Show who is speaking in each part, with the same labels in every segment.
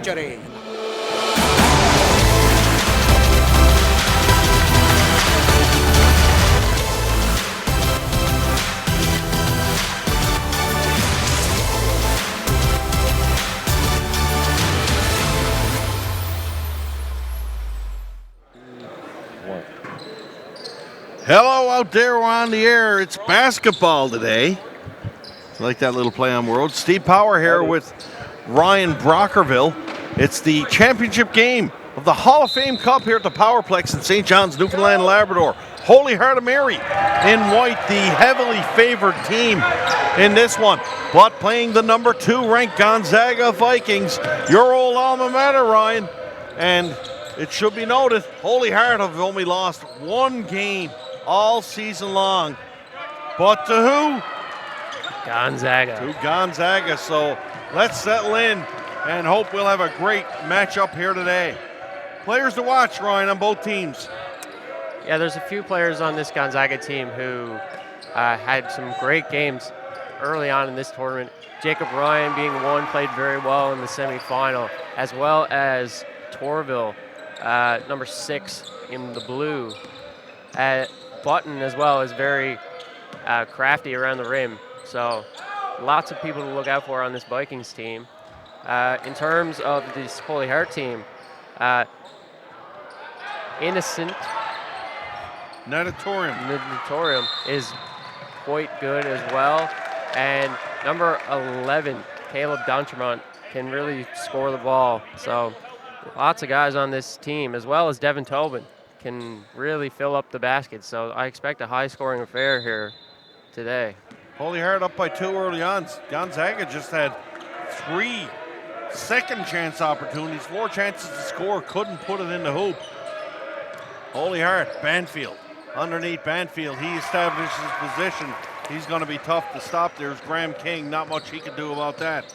Speaker 1: surgery.
Speaker 2: Hello out there, we're on the air. It's basketball today. I like that little play on words. Steve Power here with Ryan Brockerville. It's the championship game of the Hall of Fame Cup here at the Powerplex in St. John's, Newfoundland, Labrador. Holy Heart of Mary in white, the heavily favored team in this one, but playing the number 2 ranked Gonzaga Vikings, your old alma mater, Ryan. And it should be noted, Holy Heart have only lost 1 game all season long. But to who?
Speaker 3: Gonzaga.
Speaker 2: To Gonzaga. So let's settle in and hope we'll have a great matchup here today. Players to watch, Ryan, on both teams.
Speaker 3: Yeah, there's a few players on this Gonzaga team who had some great games early on in this tournament. Jacob Ryan being one, played very well in the semifinal, as well as Torville, number 6 in the blue. Button as well is very crafty around the rim. So lots of people to look out for on this Vikings team. In terms of this Holy Heart team, Innocent Natatorium is quite good as well. And number 11, Caleb Dontremont, can really score the ball. So lots of guys on this team, as well as Devin Tobin, can really fill up the basket. So I expect a high-scoring affair here today.
Speaker 2: Holy Heart up by 2 early on. Gonzaga just had 3 second chance opportunities, 4 chances to score, couldn't put it in the hoop. Holy Heart, Banfield. Underneath Banfield, he establishes his position. He's going to be tough to stop. There's Graham King, not much he can do about that.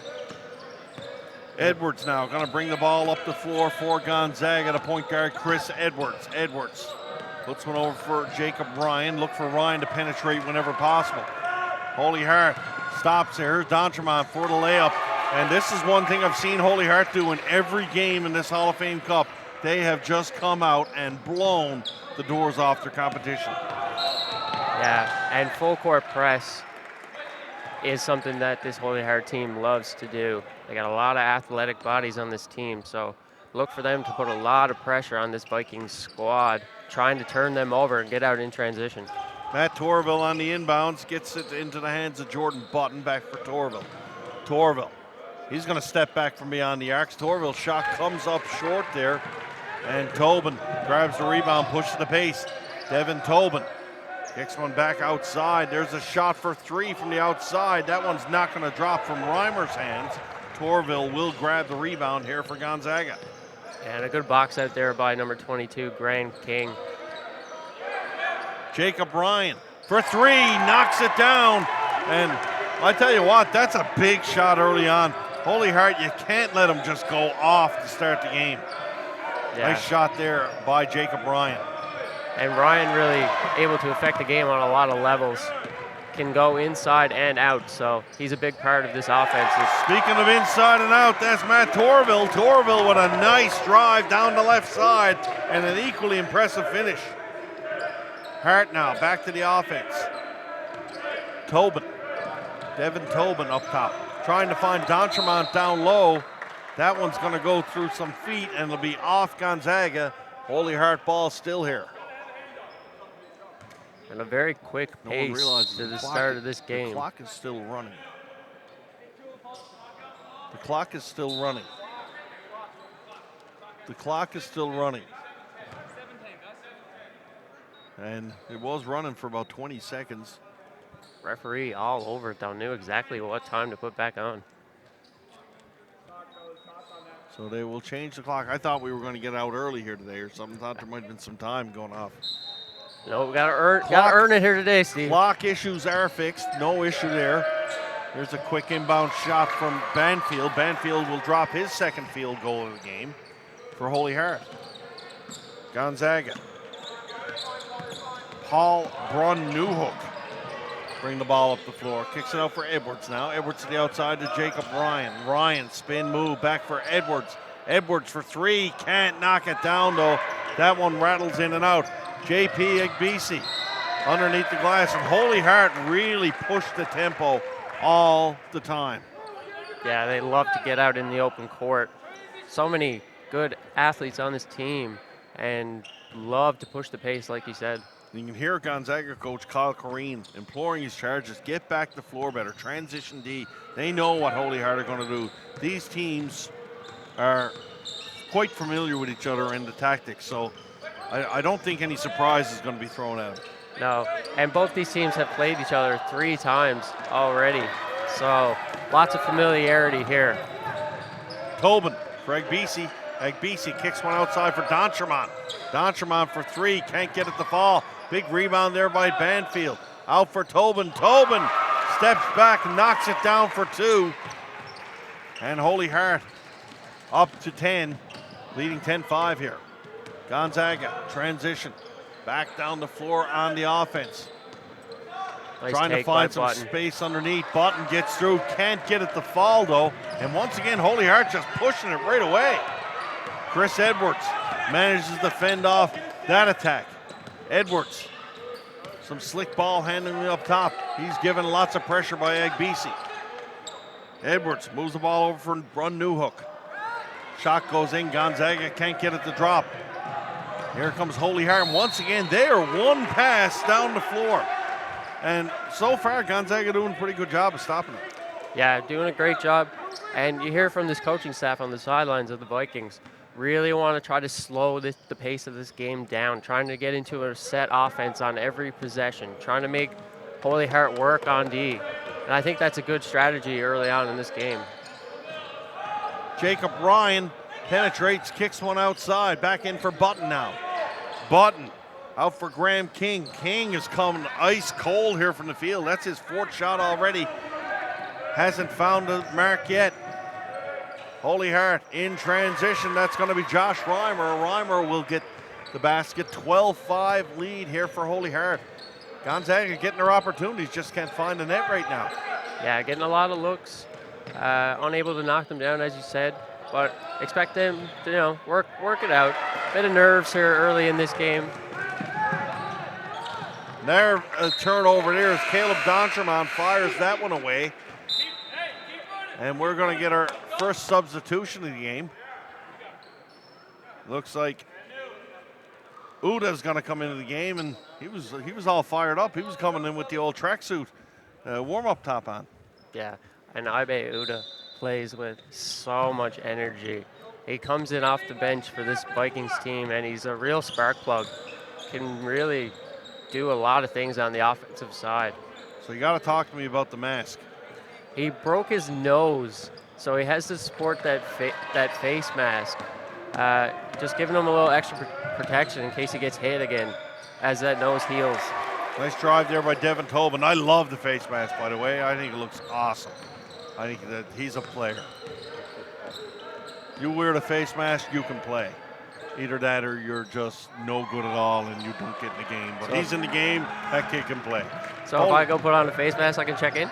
Speaker 2: Edwards now going to bring the ball up the floor for Gonzaga, the point guard Chris Edwards. Edwards puts one over for Jacob Ryan. Look for Ryan to penetrate whenever possible. Holy Heart stops there. Here's Dontremont for the layup. And this is one thing I've seen Holy Heart do in every game in this Hall of Fame Cup. They have just come out and blown the doors off their competition.
Speaker 3: Yeah, and full court press is something that this Holy Heart team loves to do. They got a lot of athletic bodies on this team, so look for them to put a lot of pressure on this Vikings squad, trying to turn them over and get out in transition.
Speaker 2: Matt Torville on the inbounds, gets it into the hands of Jordan Button, back for Torville. Torville, he's going to step back from beyond the arcs. Torville's shot comes up short there, and Tobin grabs the rebound, pushes the pace. Devin Tobin kicks one back outside. There's a shot for 3 from the outside. That one's not going to drop from Reimer's hands. Torville will grab the rebound here for Gonzaga.
Speaker 3: And a good box out there by number 22, Graham King.
Speaker 2: Jacob Ryan for 3, knocks it down. And I tell you what, that's a big shot early on. Holy Heart, you can't let him just go off to start the game. Yeah. Nice shot there by Jacob Ryan.
Speaker 3: And Ryan really able to affect the game on a lot of levels. Can go inside and out, so he's a big part of this offense.
Speaker 2: Speaking of inside and out, that's Matt Torville. Torville with a nice drive down the left side and an equally impressive finish. Hart now back to the offense. Tobin, Devin Tobin up top, trying to find Dontremont down low. That one's going to go through some feet and it'll be off Gonzaga. Holy Heart ball still here.
Speaker 3: And a very quick pace to the start of this game.
Speaker 2: The clock is still running. The clock is still running. The clock is still running. And it was running for about 20 seconds.
Speaker 3: Referee all over it, though, knew exactly what time to put back on.
Speaker 2: So they will change the clock. I thought we were going to get out early here today or something. Thought there might have been some time going off.
Speaker 3: No, we gotta earn it here today, Steve.
Speaker 2: Clock issues are fixed. No issue there. There's a quick inbound shot from Banfield. Banfield will drop his second field goal of the game for Holy Heart. Gonzaga. Paul Brun-Newhook bring the ball up the floor. Kicks it out for Edwards now. Edwards to the outside to Jacob Ryan. Ryan spin move back for Edwards. Edwards for three, can't knock it down though. That one rattles in and out. JP Egbisi underneath the glass, and Holy Heart really pushed the tempo all the time.
Speaker 3: Yeah, they love to get out in the open court. So many good athletes on this team and love to push the pace, like you said.
Speaker 2: You can hear Gonzaga coach Kyle Corrine imploring his charges, get back the floor better, transition D. They know what Holy Heart are going to do. These teams are quite familiar with each other in the tactics, so I don't think any surprise is going to be thrown at them.
Speaker 3: No, and both these teams have played each other 3 times already, so lots of familiarity here.
Speaker 2: Tobin for Egbisi. Egbisi kicks one outside for Doncherman. Doncherman for three, can't get it to fall. Big rebound there by Banfield. Out for Tobin. Tobin steps back, knocks it down for two. And Holy Heart up to 10, leading 10-5 here. Gonzaga, transition. Back down the floor on the offense.
Speaker 3: Nice
Speaker 2: Trying to
Speaker 3: take
Speaker 2: find
Speaker 3: by
Speaker 2: some
Speaker 3: Button.
Speaker 2: space underneath. Button gets through, can't get it to fall though. And once again, Holy Heart just pushing it right away. Chris Edwards manages to fend off that attack. Edwards, some slick ball handling up top. He's given lots of pressure by Egbisi. Edwards moves the ball over for Brun Newhook. Shot goes in, Gonzaga can't get it to drop. Here comes Holy Heart, and once again, they are one pass down the floor. And so far, Gonzaga doing a pretty good job of stopping it.
Speaker 3: Yeah, doing a great job. And you hear from this coaching staff on the sidelines of the Vikings, really want to try to slow the pace of this game down, trying to get into a set offense on every possession, trying to make Holy Heart work on D. And I think that's a good strategy early on in this game.
Speaker 2: Jacob Ryan penetrates, kicks one outside. Back in for Button now. Button out for Graham King. King is coming ice cold here from the field. That's his 4th shot already. Hasn't found the mark yet. Holy Heart in transition. That's going to be Josh Reimer. Reimer will get the basket. 12-5 lead here for Holy Heart. Gonzaga getting their opportunities, just can't find the net right now.
Speaker 3: Yeah, getting a lot of looks. Unable to knock them down, as you said. But expect them to, work it out. Bit of nerves here early in this game.
Speaker 2: Their turnover there as Caleb Doncherman fires that one away. And we're going to get our first substitution of the game. Looks like Uda's going to come into the game, and he was all fired up. He was coming in with the old tracksuit warm-up top on.
Speaker 3: Yeah, and Ibe Uda plays with so much energy. He comes in off the bench for this Vikings team, and he's a real spark plug. Can really do a lot of things on the offensive side.
Speaker 2: So you got to talk to me about the mask.
Speaker 3: He broke his nose, so he has to sport that face mask. Just giving him a little extra protection in case he gets hit again as that nose heals.
Speaker 2: Nice drive there by Devin Tobin. I love the face mask, by the way. I think it looks awesome. I think that he's a player. You wear the face mask, you can play. Either that or you're just no good at all and you don't get in the game. But he's in the game, that kid can play.
Speaker 3: So if I go put on a face mask, I can check in?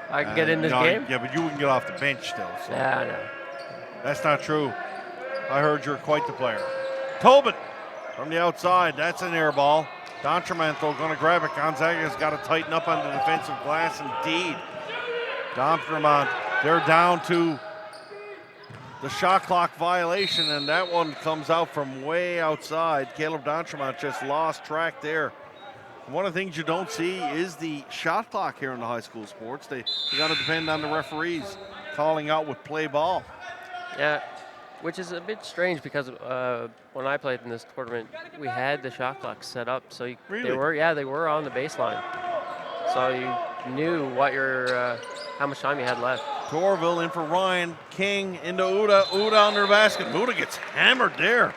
Speaker 3: I can get in this game?
Speaker 2: Yeah, but you wouldn't get off the bench still. So.
Speaker 3: Yeah, I know.
Speaker 2: That's not true. I heard you're quite the player. Tobin from the outside. That's an air ball. Doncherman going to grab it. Gonzaga's got to tighten up on the defensive glass indeed. Doncherman, they're down to the shot clock violation, and that one comes out from way outside. Caleb Doncherman just lost track there. One of the things you don't see is the shot clock here in the high school sports. They got to depend on the referees calling out with play ball.
Speaker 3: Yeah, which is a bit strange because when I played in this tournament, we had the shot clock set up, so
Speaker 2: Really?
Speaker 3: they were on the baseline, so you knew what your how much time you had left.
Speaker 2: Torville in for Ryan. King into Uda. Uda under the basket. Uda gets hammered there.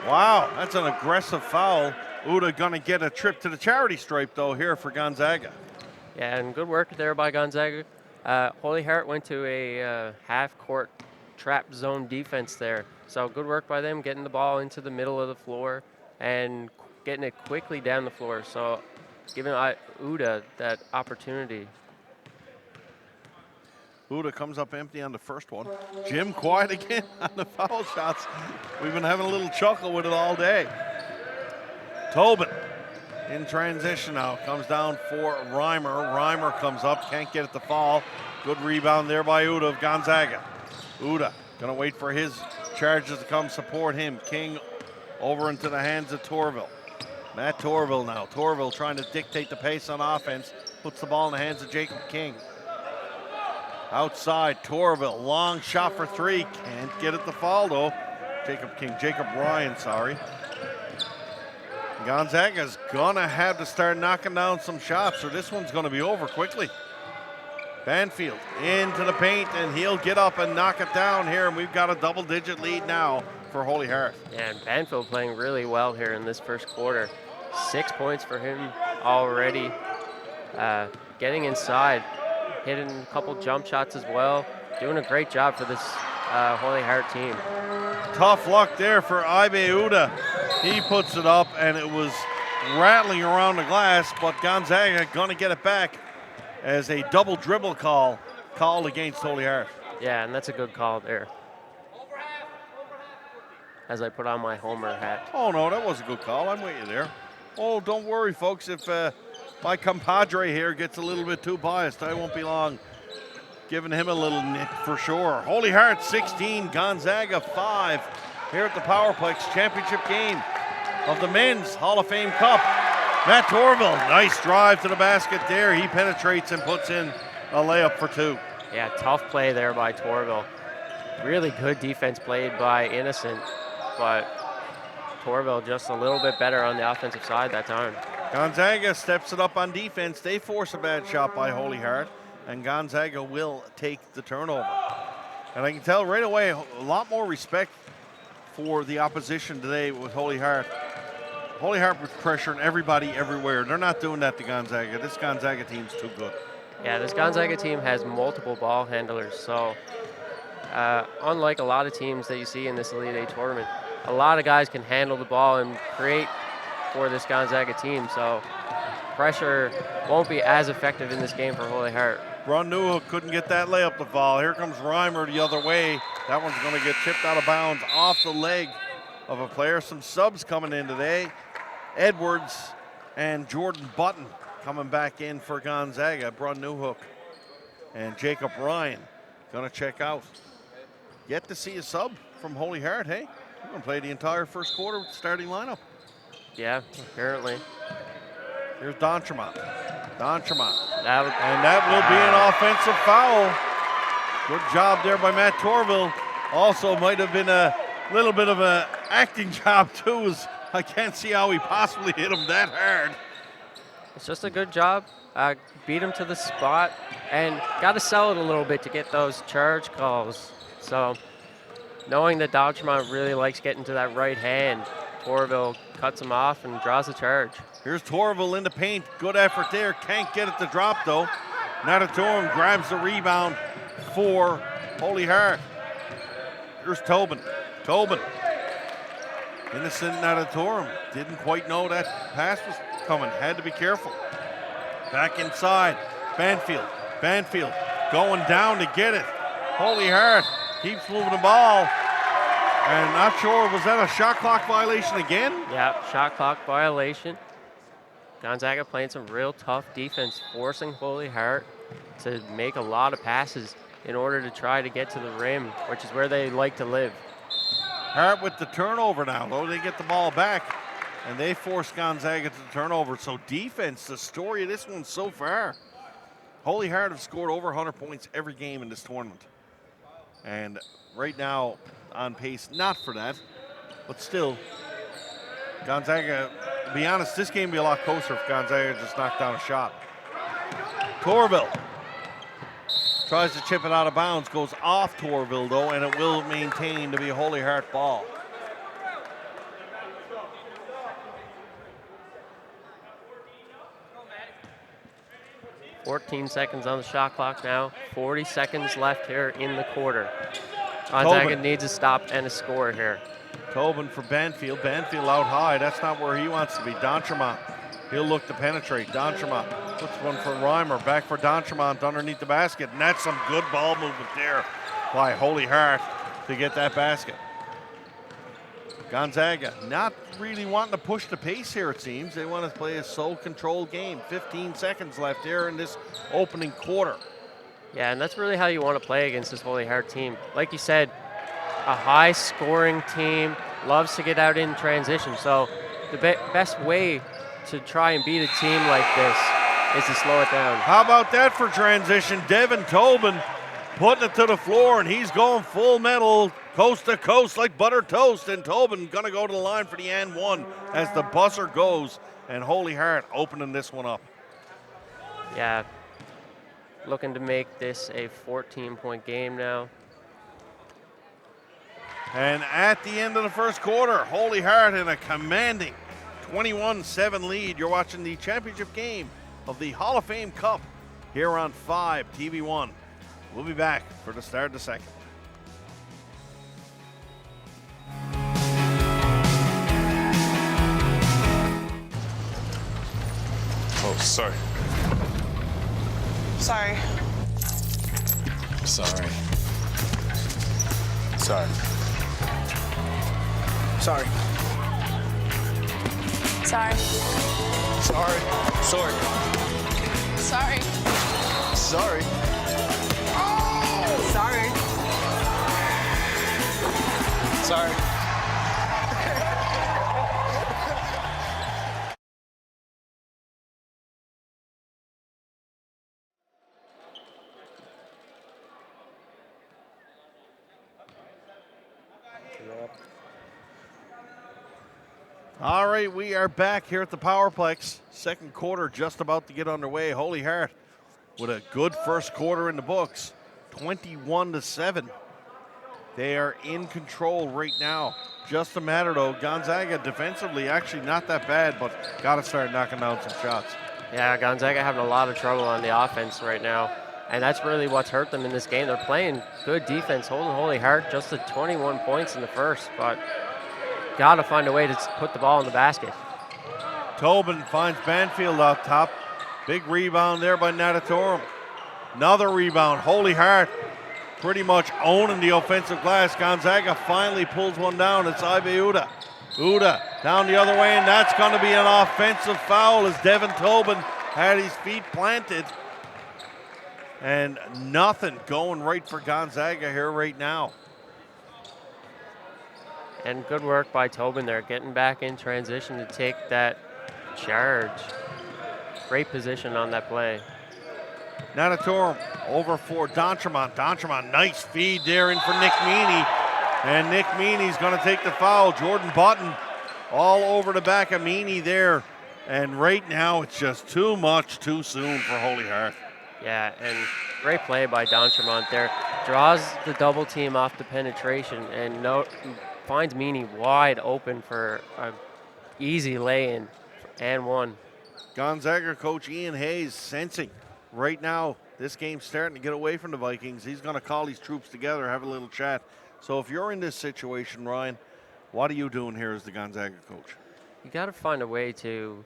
Speaker 2: Wow, that's an aggressive foul. Uda gonna get a trip to the charity stripe though here for Gonzaga.
Speaker 3: Yeah, and good work there by Gonzaga. Holy Heart went to a half-court trap zone defense there. So good work by them getting the ball into the middle of the floor and getting it quickly down the floor. So giving Uda that opportunity.
Speaker 2: Uda comes up empty on the first one. Jim quiet again on the foul shots. We've been having a little chuckle with it all day. Tobin in transition now. Comes down for Reimer. Reimer comes up, can't get it to fall. Good rebound there by Uda of Gonzaga. Uda gonna wait for his charges to come support him. King over into the hands of Torville. Matt Torville now. Torville trying to dictate the pace on offense. Puts the ball in the hands of Jacob King. Outside, Torville, long shot for three. Can't get it to fall though. Jacob Ryan, sorry. Gonzaga's gonna have to start knocking down some shots, or this one's gonna be over quickly. Banfield into the paint, and he'll get up and knock it down here, and we've got a double-digit lead now for Holy Heart.
Speaker 3: Yeah, and Banfield playing really well here in this first quarter. 6 points for him already. Getting inside, hitting a couple jump shots as well. Doing a great job for this Holy Heart team.
Speaker 2: Tough luck there for Ibe Uda. He puts it up, and it was rattling around the glass, but Gonzaga gonna get it back as a double dribble called against Holy Heart.
Speaker 3: Yeah, and that's a good call there. As I put on my Homer hat.
Speaker 2: Oh no, that was a good call. I'm with you there. Oh, don't worry, folks. If my compadre here gets a little bit too biased, I won't be long giving him a little nit for sure. Holy Heart 16, Gonzaga 5 here at the Powerplex championship game of the Men's Hall of Fame Cup. Matt Torville, nice drive to the basket there. He penetrates and puts in a layup for two.
Speaker 3: Yeah, tough play there by Torville. Really good defense played by Innocent, but Torville just a little bit better on the offensive side that time.
Speaker 2: Gonzaga steps it up on defense. They force a bad shot by Holy Heart, and Gonzaga will take the turnover. And I can tell right away a lot more respect for the opposition today with Holy Heart. Holy Heart was pressuring everybody everywhere. They're not doing that to Gonzaga. This Gonzaga team's too good.
Speaker 3: Yeah, this Gonzaga team has multiple ball handlers, so unlike a lot of teams that you see in this Elite Eight tournament, a lot of guys can handle the ball and create for this Gonzaga team, so pressure won't be as effective in this game for Holy Heart.
Speaker 2: Brun Newhook couldn't get that layup to fall. Here comes Reimer the other way. That one's going to get tipped out of bounds off the leg of a player. Some subs coming in today. Edwards and Jordan Button coming back in for Gonzaga. Brun Newhook and Jacob Ryan going to check out. Yet to see a sub from Holy Heart, hey? We're going to play the entire first quarter with the starting lineup.
Speaker 3: Yeah, apparently.
Speaker 2: Here's Dontremont.
Speaker 3: And
Speaker 2: that will be an offensive foul. Good job there by Matt Torville. Also might have been a little bit of an acting job too. I can't see how he possibly hit him that hard.
Speaker 3: It's just a good job. Beat him to the spot and got to sell it a little bit to get those charge calls. So knowing that Dontremont really likes getting to that right hand, Torville cuts him off and draws the charge.
Speaker 2: Here's Torville in the paint. Good effort there. Can't get it to drop though. Natatorum grabs the rebound for Holy Heart. Here's Tobin. Innocent Natatorum. Didn't quite know that pass was coming. Had to be careful. Back inside. Banfield going down to get it. Holy Heart keeps moving the ball. And not sure, was that a shot clock violation again?
Speaker 3: Yeah, shot clock violation. Gonzaga playing some real tough defense, forcing Holy Heart to make a lot of passes in order to try to get to the rim, which is where they like to live.
Speaker 2: Hart with the turnover now, though. They get the ball back, and they force Gonzaga to the turnover. So defense, the story of this one so far. Holy Heart have scored over 100 points every game in this tournament. And right now, on pace, not for that, but still, Gonzaga, to be honest, this game would be a lot closer if Gonzaga just knocked down a shot. Torville tries to chip it out of bounds, goes off Torville though, and it will maintain to be a Holy Heart ball.
Speaker 3: .14 seconds on the shot clock now. 40 seconds left here in the quarter. Gonzaga needs a stop and a score here.
Speaker 2: Tobin for Banfield. Banfield out high. That's not where he wants to be. Dontremont. He'll look to penetrate. Dontremont Puts one for Reimer, back for D'Entremont underneath the basket, and that's some good ball movement there by Holy Heart to get that basket. Gonzaga not really wanting to push the pace here, it seems. They want to play a soul-controlled game. 15 seconds left here in this opening quarter.
Speaker 3: Yeah, and that's really how you want to play against this Holy Heart team. Like you said, a high-scoring team, loves to get out in transition. So the best way to try and beat a team like this is to slow it down.
Speaker 2: How about that for transition? Devin Tobin putting it to the floor, and he's going full metal, coast to coast like buttered toast. And Tobin gonna go to the line for the and one as the buzzer goes, and Holy Heart opening this one up.
Speaker 3: Yeah, looking to make this a 14-point game now.
Speaker 2: And at the end of the first quarter, Holy Heart in a commanding 21-7 lead. You're watching the championship game of the Hall of Fame Cup here on 5 TV1. We'll be back for the start of the second.
Speaker 1: Oh, sorry.
Speaker 4: Sorry.
Speaker 1: Sorry. Sorry.
Speaker 4: Sorry.
Speaker 1: Sorry.
Speaker 4: Sorry.
Speaker 1: Sorry.
Speaker 4: Sorry.
Speaker 1: Sorry.
Speaker 4: Sorry.
Speaker 1: Sorry.
Speaker 2: All right, we are back here at the Powerplex. Second quarter just about to get underway. Holy Heart with a good first quarter in the books, 21-7. They are in control right now. Just a matter, though, Gonzaga defensively actually not that bad, but got to start knocking down some shots.
Speaker 3: Yeah, Gonzaga having a lot of trouble on the offense right now, and that's really what's hurt them in this game. They're playing good defense, holding Holy Heart just to 21 points in the first, but got to find a way to put the ball in the basket.
Speaker 2: Tobin finds Banfield out top. Big rebound there by Natatorum. Another rebound. Holy Heart pretty much owning the offensive glass. Gonzaga finally pulls one down. It's Ibe Uda. Uda down the other way, and that's going to be an offensive foul as Devin Tobin had his feet planted. And nothing going right for Gonzaga here right now.
Speaker 3: And good work by Tobin there, getting back in transition to take that charge. Great position on that play.
Speaker 2: Natatorum over for D'Entremont. D'Entremont, nice feed there in for Nick Meaney. And Nick Meaney's going to take the foul. Jordan Button all over the back of Meaney there. And right now it's just too much too soon for Holy Heart.
Speaker 3: Yeah, and great play by D'Entremont there. Draws the double team off the penetration and finds Meaney wide open for an easy lay-in and one.
Speaker 2: Gonzaga coach Ian Hayes sensing right now this game's starting to get away from the Vikings. He's going to call these troops together, have a little chat. So if you're in this situation, Ryan, what are you doing here as the Gonzaga coach?
Speaker 3: You got to find a way to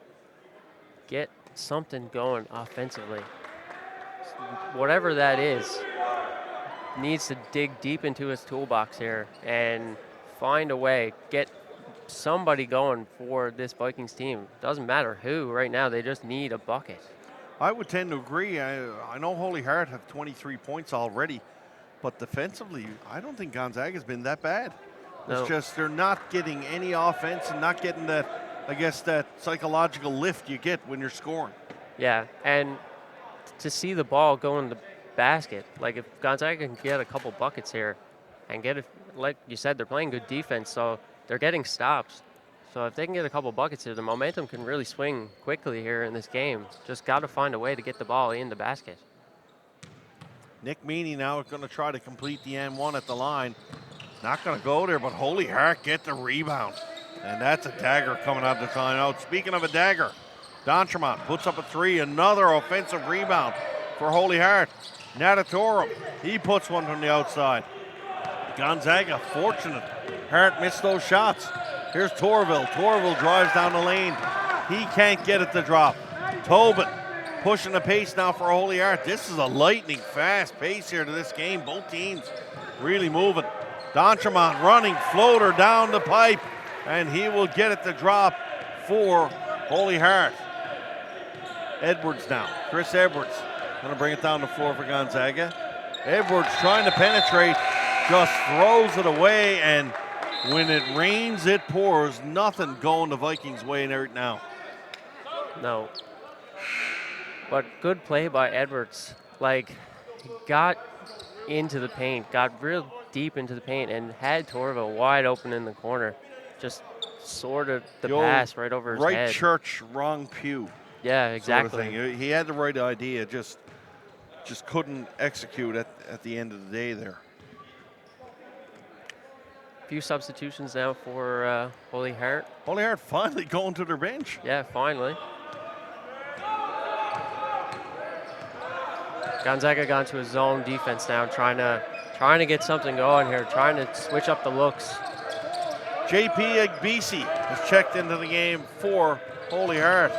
Speaker 3: get something going offensively. Whatever that is, needs to dig deep into his toolbox here and find a way, get somebody going for this Vikings team. Doesn't matter who right now, they just need a bucket.
Speaker 2: I would tend to agree. I know Holy Heart have 23 points already, but defensively, I don't think Gonzaga's been that bad.
Speaker 3: No.
Speaker 2: It's just they're not getting any offense and not getting that, I guess, that psychological lift you get when you're scoring.
Speaker 3: Yeah, and to see the ball go in the basket, like if Gonzaga can get a couple buckets here and get it, like you said, they're playing good defense, so they're getting stops. So if they can get a couple buckets here, the momentum can really swing quickly here in this game. Just got to find a way to get the ball in the basket.
Speaker 2: Nick Meaney now going to try to complete the and one at the line. Not going to go there, but Holy Heart get the rebound. And that's a dagger coming out of the timeout. Speaking of a dagger, D'Entremont puts up a three, another offensive rebound for Holy Heart. Natatorum, he puts one from the outside. Gonzaga fortunate. Hart missed those shots. Here's Torville. Torville drives down the lane. He can't get it to drop. Tobin pushing the pace now for Holy Heart. This is a lightning fast pace here to this game. Both teams really moving. D'Entremont running floater down the pipe, and he will get it to drop for Holy Heart. Edwards now. Chris Edwards going to bring it down the floor for Gonzaga. Edwards trying to penetrate, just throws it away, and when it rains, it pours. Nothing going the Vikings' way right now.
Speaker 3: No. But good play by Edwards. Like, he got into the paint, got real deep into the paint, and had Torva wide open in the corner. Just sorted the pass right over his head.
Speaker 2: Right church, wrong pew.
Speaker 3: Yeah, exactly.
Speaker 2: Sort of thing. He had the right idea, just couldn't execute at the end of the day there.
Speaker 3: A few substitutions now for Holy Heart.
Speaker 2: Holy Heart finally going to their bench.
Speaker 3: Yeah, finally. Gonzaga got into a zone defense now, trying to get something going here, trying to switch up the looks.
Speaker 2: JP Agbisi has checked into the game for Holy Heart.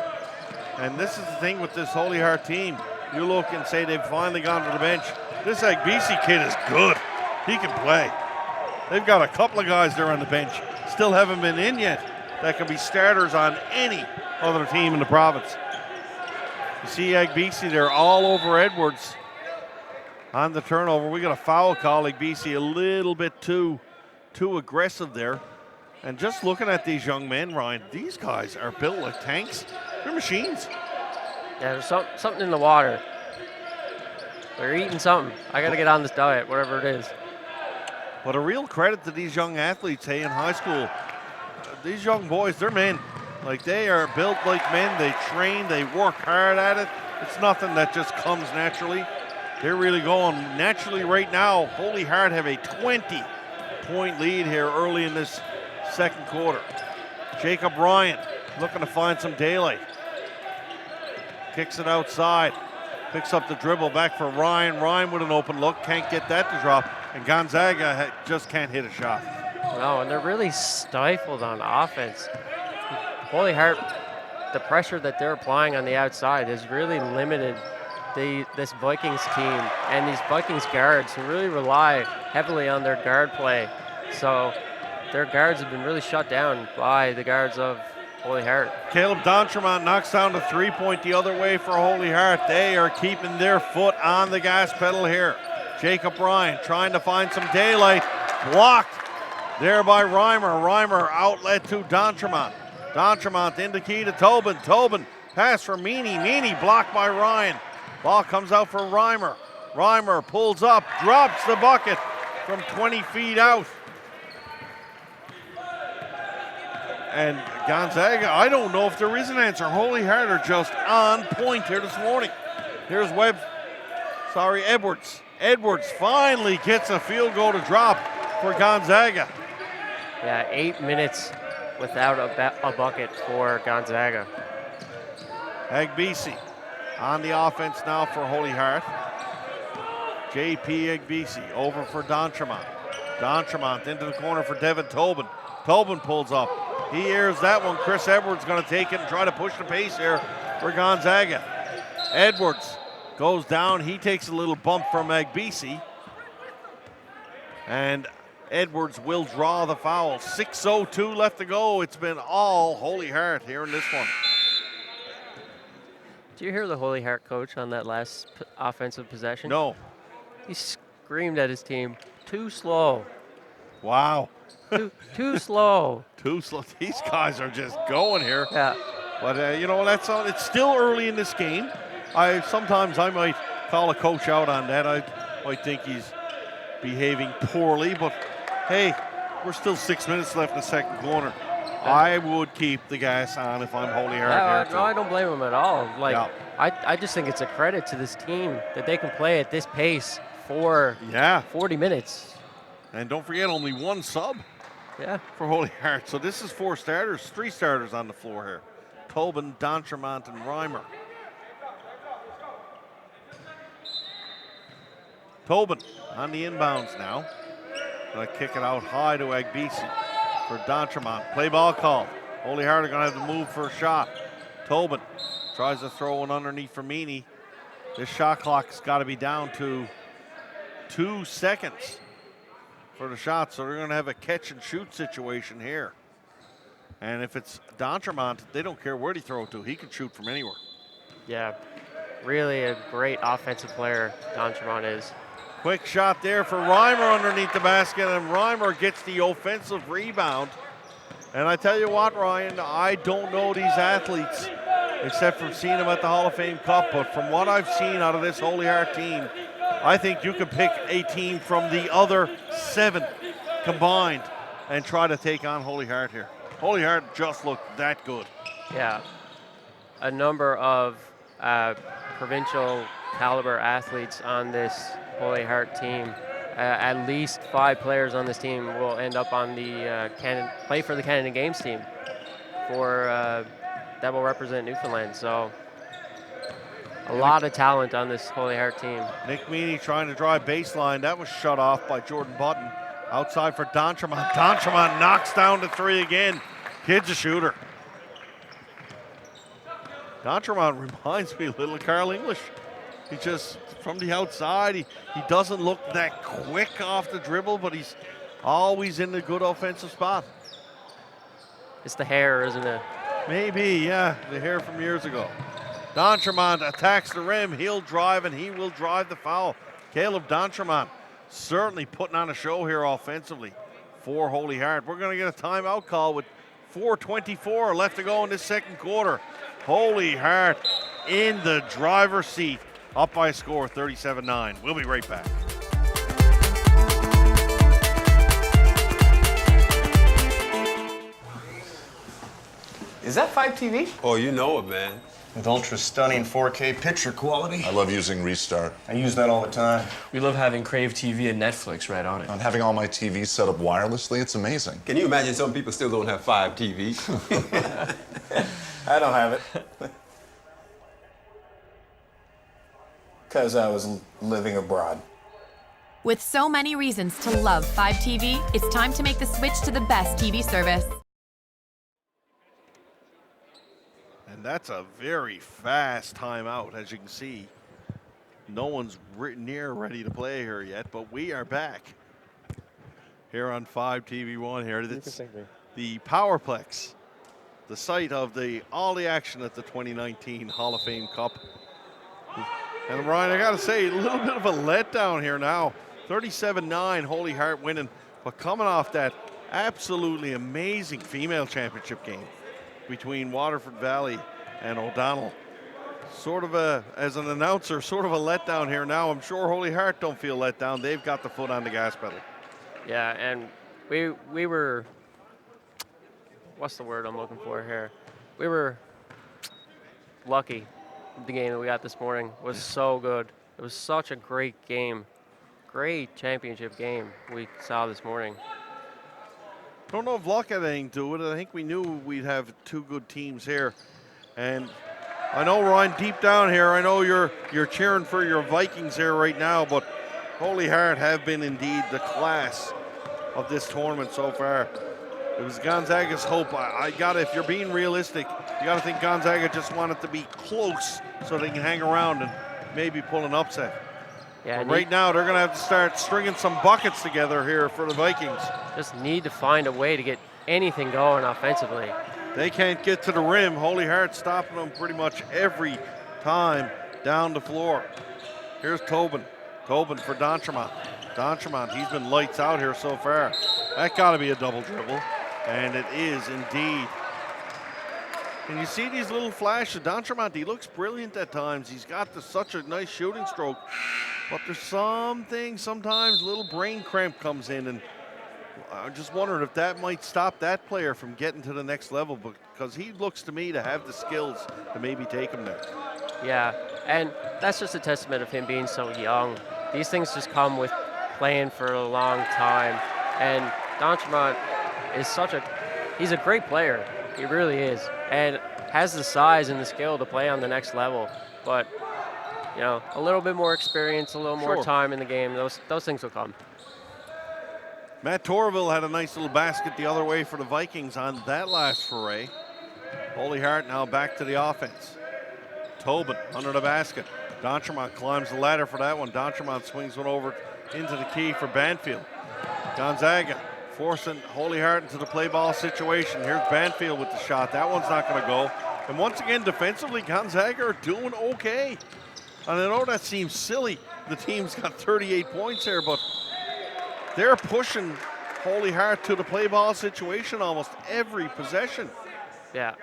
Speaker 2: And this is the thing with this Holy Heart team. You look and say they've finally gone to the bench. This Agbisi kid is good. He can play. They've got a couple of guys there on the bench, still haven't been in yet, that can be starters on any other team in the province. You see Agbisi there all over Edwards on the turnover. We got a foul call. Agbisi a little bit too aggressive there. And just looking at these young men, Ryan, these guys are built like tanks. They're machines.
Speaker 3: Yeah, there's something in the water. They're eating something. I got to get on this diet, whatever it is.
Speaker 2: But a real credit to these young athletes, hey, in high school. These young boys, they're men. Like, they are built like men. They train, they work hard at it. It's nothing that just comes naturally. They're really going naturally right now. Holy Heart have a 20-point lead here early in this second quarter. Jacob Ryan looking to find some daylight. Kicks it outside. Picks up the dribble back for Ryan. Ryan with an open look. Can't get that to drop. And Gonzaga just can't hit a shot.
Speaker 3: No, and they're really stifled on offense. Holy Heart, the pressure that they're applying on the outside has really limited this Vikings team and these Vikings guards who really rely heavily on their guard play. So their guards have been really shut down by the guards of Holy Heart.
Speaker 2: Caleb D'Entremont knocks down the three-point the other way for Holy Heart. They are keeping their foot on the gas pedal here. Jacob Ryan trying to find some daylight. Blocked there by Reimer. Reimer outlet to D'Entremont. D'Entremont in the key to Tobin. Tobin pass for Meany. Meany blocked by Ryan. Ball comes out for Reimer. Reimer pulls up, drops the bucket from 20 feet out. And Gonzaga, I don't know if there is an answer. Holy Heart are just on point here this morning. Here's Edwards. Edwards finally gets a field goal to drop for Gonzaga.
Speaker 3: Yeah, 8 minutes without a bucket for Gonzaga.
Speaker 2: Agbisi on the offense now for Holy Heart. JP Agbisi over for D'Entremont. D'Entremont into the corner for Devin Tobin. Tobin pulls up. He airs that one. Chris Edwards going to take it and try to push the pace here for Gonzaga. Edwards goes down. He takes a little bump from Agbisi. And Edwards will draw the foul. 6:02 left to go. It's been all Holy Heart here in this one.
Speaker 3: Did you hear the Holy Heart coach on that last offensive possession?
Speaker 2: No.
Speaker 3: He screamed at his team, too slow.
Speaker 2: Wow.
Speaker 3: Too slow.
Speaker 2: Too slow. These guys are just going here.
Speaker 3: Yeah.
Speaker 2: But you know, that's all. It's still early in this game. Sometimes I might call a coach out on that. I might think he's behaving poorly, but hey, we're still 6 minutes left in the second quarter. I would keep the gas on if I'm Holy Heart.
Speaker 3: No, I don't blame him at all. Like,
Speaker 2: Yeah.
Speaker 3: I just think it's a credit to this team that they can play at this pace for 40 minutes.
Speaker 2: And don't forget, only one sub
Speaker 3: Yeah.
Speaker 2: for Holy Heart. So this is three starters on the floor here. Tobin, D'Entremont, and Reimer. Tobin on the inbounds now. Gonna kick it out high to Agbisi for D'Entremont. Play ball call. Holy Heart are gonna have to move for a shot. Tobin Tries to throw one underneath for Meany. This shot clock's got to be down to 2 seconds for the shot, so they're going to have a catch and shoot situation here. And if it's D'Entremont, they don't care where he throw it to. He can shoot from anywhere.
Speaker 3: Yeah, really a great offensive player, D'Entremont is.
Speaker 2: Quick shot there for Reimer underneath the basket, and Reimer gets the offensive rebound. And I tell you what, Ryan, I don't know these athletes except from seeing them at the Hall of Fame Cup, but from what I've seen out of this Holy Heart team, I think you can pick a team from the other 7 combined and try to take on Holy Heart here. Holy Heart just looked that good.
Speaker 3: Yeah, a number of provincial caliber athletes on this Holy Heart team. At least 5 players on this team will end up on the play for the Canada Games team for that will represent Newfoundland. So a lot of talent on this Holy Heart team.
Speaker 2: Nick Meany trying to drive baseline. That was shut off by Jordan Button. Outside for D'Entremont. D'Entremont knocks down the 3 again. Kid's a shooter. D'Entremont reminds me a little of Carl English. He just, from the outside, he doesn't look that quick off the dribble, but he's always in a good offensive spot.
Speaker 3: It's the hair, isn't it?
Speaker 2: Maybe, yeah, the hair from years ago. D'Entremont attacks the rim. He'll drive, and he will drive the foul. Caleb D'Entremont certainly putting on a show here offensively for Holy Heart. We're going to get a timeout call with 4:24 left to go in this second quarter. Holy Heart in the driver's seat, up by a score 37-9. We'll be right back.
Speaker 4: Is that 5 TV?
Speaker 5: Oh, you know it, man.
Speaker 4: With ultra stunning 4K picture quality.
Speaker 6: I love using Restart.
Speaker 4: I use that all the time.
Speaker 7: We love having Crave TV and Netflix right on it.
Speaker 6: And having all my TVs set up wirelessly, it's amazing.
Speaker 5: Can you imagine some people still don't have 5 TVs?
Speaker 4: I don't have it. Because I was living abroad.
Speaker 8: With so many reasons to love 5 TV, it's time to make the switch to the best TV service.
Speaker 2: And that's a very fast timeout, as you can see. No one's near ready to play here yet, but we are back here on 5 TV1 here. It's the Powerplex, the site of all the action at the 2019 Hall of Fame Cup. And Ryan, I got to say, a little bit of a letdown here now. 37-9, Holy Heart winning, but coming off that absolutely amazing female championship game between Waterford Valley and O'Donnell. Sort of as an announcer, sort of a letdown here now. I'm sure Holy Heart don't feel let down. They've got the foot on the gas pedal.
Speaker 3: Yeah, and we were, what's the word I'm looking for here? We were lucky. The game that we got this morning was so good. It was such a great game. Great championship game we saw this morning.
Speaker 2: Don't know if luck had anything to do with it. I think we knew we'd have 2 good teams here. And I know, Ryan, deep down here, I know you're cheering for your Vikings here right now, but Holy Heart have been indeed the class of this tournament so far. It was Gonzaga's hope. If you're being realistic, you got to think Gonzaga just wanted to be close so they can hang around and maybe pull an upset.
Speaker 3: Yeah,
Speaker 2: right now, they're going to have to start stringing some buckets together here for the Vikings.
Speaker 3: Just need to find a way to get anything going offensively.
Speaker 2: They can't get to the rim. Holy Heart stopping them pretty much every time down the floor. Here's Tobin. Tobin for D'Entremont. D'Entremont, he's been lights out here so far. That got to be a double dribble, and it is indeed. And you see these little flashes. D'Entremont, he looks brilliant at times. He's got such a nice shooting stroke. But there's sometimes a little brain cramp comes in, and I'm just wondering if that might stop that player from getting to the next level, because he looks to me to have the skills to maybe take him there.
Speaker 3: Yeah, and that's just a testament of him being so young. These things just come with playing for a long time. And D'Entremont is he's a great player. He really is. And has the size and the skill to play on the next level. But, you know, a little bit more experience, a little more time in the game, those things will come.
Speaker 2: Matt Torville had a nice little basket the other way for the Vikings on that last foray. Holy Heart now back to the offense. Tobin under the basket. D'Entremont climbs the ladder for that one. D'Entremont swings one over into the key for Banfield. Gonzaga forcing Holy Heart into the play ball situation. Here's Banfield with the shot. That one's not going to go. And once again, defensively, Gonzaga are doing okay. And I know that seems silly. The team's got 38 points here, but they're pushing Holy Heart to the play ball situation almost every possession.
Speaker 3: Yeah,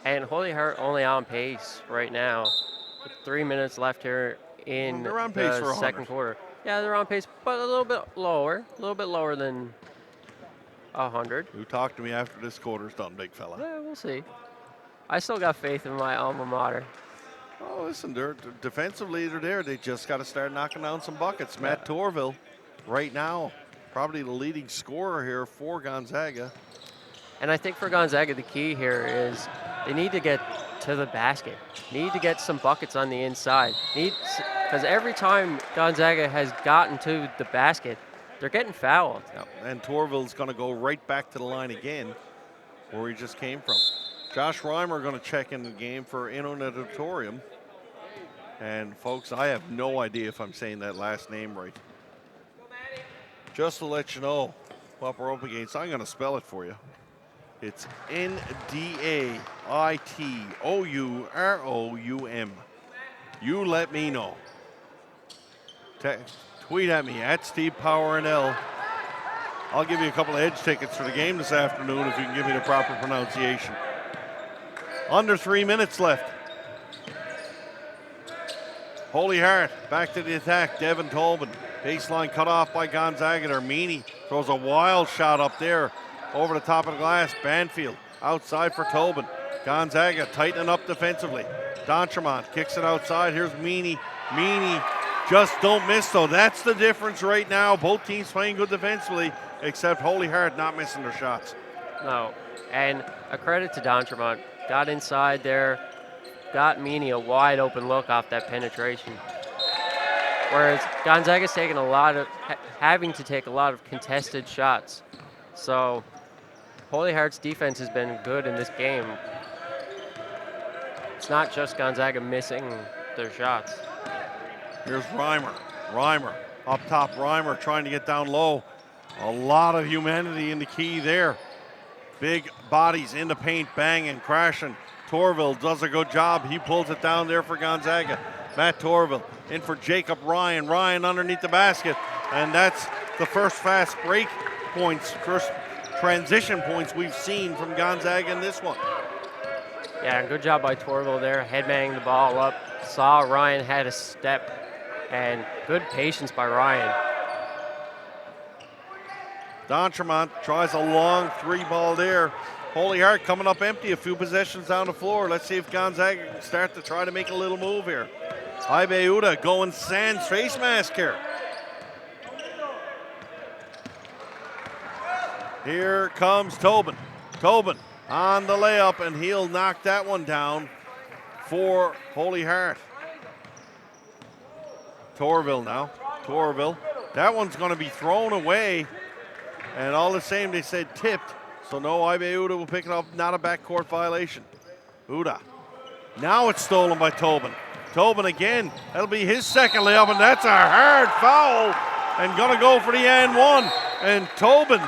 Speaker 3: and Holy Heart only on pace right now. With 3 minutes left here in
Speaker 2: They're on pace
Speaker 3: the
Speaker 2: for 100.
Speaker 3: second quarter. Yeah, they're on pace, but a little bit lower than 100.
Speaker 2: You talk to me after this quarter's done, big fella.
Speaker 3: Yeah, we'll see. I still got faith in my alma mater.
Speaker 2: Oh, listen, they're defensively, they're there. They just got to start knocking down some buckets. Matt Torville, right now, probably the leading scorer here for Gonzaga.
Speaker 3: And I think for Gonzaga, the key here is they need to get to the basket. Need to get some buckets on the inside. Because every time Gonzaga has gotten to the basket, they're getting fouled.
Speaker 2: Yep. And Torville's going to go right back to the line again, where he just came from. Josh Reimer going to check in the game for Inno Auditorium. And folks, I have no idea if I'm saying that last name right. Just to let you know what we're up against, I'm going to spell it for you. It's Ndaitroum. You let me know. Tweet at me at Steve Power NL. I'll give you a couple of edge tickets for the game this afternoon if you can give me the proper pronunciation. Under 3 minutes left. Holy Heart back to the attack. Devin Tobin. Baseline cut off by Gonzaga. Meany throws a wild shot up there over the top of the glass. Banfield outside for Tobin. Gonzaga tightening up defensively. D'Entremont kicks it outside. Here's Meany. Meany just don't miss, though. That's the difference right now. Both teams playing good defensively, except Holy Heart not missing their shots.
Speaker 3: No, and a credit to D'Entremont. Got inside there, got Meany a wide open look off that penetration. Whereas Gonzaga's taking having to take a lot of contested shots. So Holy Heart's defense has been good in this game. It's not just Gonzaga missing their shots.
Speaker 2: Here's Reimer. Reimer up top. Reimer trying to get down low. A lot of humanity in the key there. Big bodies in the paint, banging, crashing. Torville does a good job. He pulls it down there for Gonzaga. Matt Torville in for Jacob Ryan. Ryan underneath the basket. And that's the first fast break points, first transition points we've seen from Gonzaga in this one.
Speaker 3: Yeah, good job by Torville there, headbanging the ball up. Saw Ryan had a step, and good patience by Ryan.
Speaker 2: D'Entremont tries a long three ball there. Holy Heart coming up empty, a few possessions down the floor. Let's see if Gonzaga can start to try to make a little move here. Ibe Uda going sans face mask here. Here comes Tobin. Tobin on the layup, and he'll knock that one down for Holy Heart. Torville now. Torville. That one's going to be thrown away. And all the same, they said tipped. So no, Ibe Uda will pick it up. Not a backcourt violation. Uda. Now it's stolen by Tobin. Tobin again. That'll be his second layup, and that's a hard foul. And going to go for the and one. And Tobin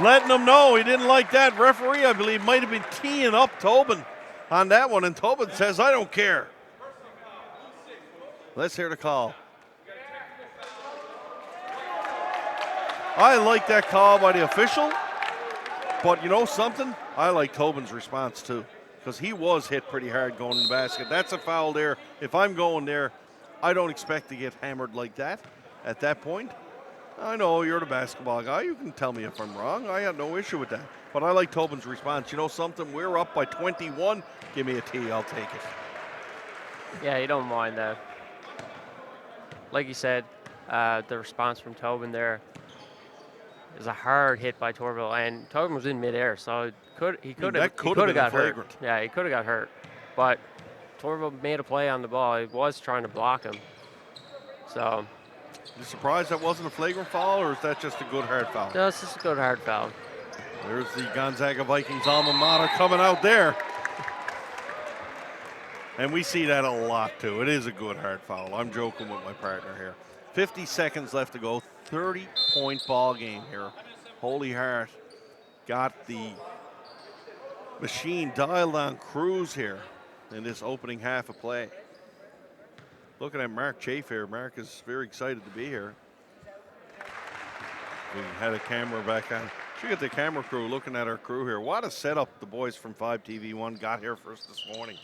Speaker 2: letting them know he didn't like that. Referee, I believe, might have been teeing up Tobin on that one. And Tobin says, I don't care. Let's hear the call. I like that call by the official, but you know something? I like Tobin's response too, because he was hit pretty hard going in the basket. That's a foul there. If I'm going there, I don't expect to get hammered like that at that point. I know you're the basketball guy. You can tell me if I'm wrong. I have no issue with that. But I like Tobin's response. You know something? We're up by 21. Give me a T. I'll take it.
Speaker 3: Yeah, you don't mind that. Like you said, the response from Tobin there is a hard hit by Torville, and Tobin was in midair, so he could have got hurt. Yeah, he could have got hurt, but Torville made a play on the ball. He was trying to block him. So,
Speaker 2: you surprised that wasn't a flagrant foul, or is that just a good hard foul?
Speaker 3: No, it's just a good hard foul.
Speaker 2: There's the Gonzaga Vikings alma mater coming out there. And we see that a lot, too. It is a good hard foul. I'm joking with my partner here. 50 seconds left to go. 30-point ball game here. Holy Heart got the machine dialed on cruise here in this opening half of play. Looking at Mark Chafe here. Mark is very excited to be here. We had a camera back on. Should get the camera crew looking at our crew here. What a setup the boys from 5TV1 got here for us this morning.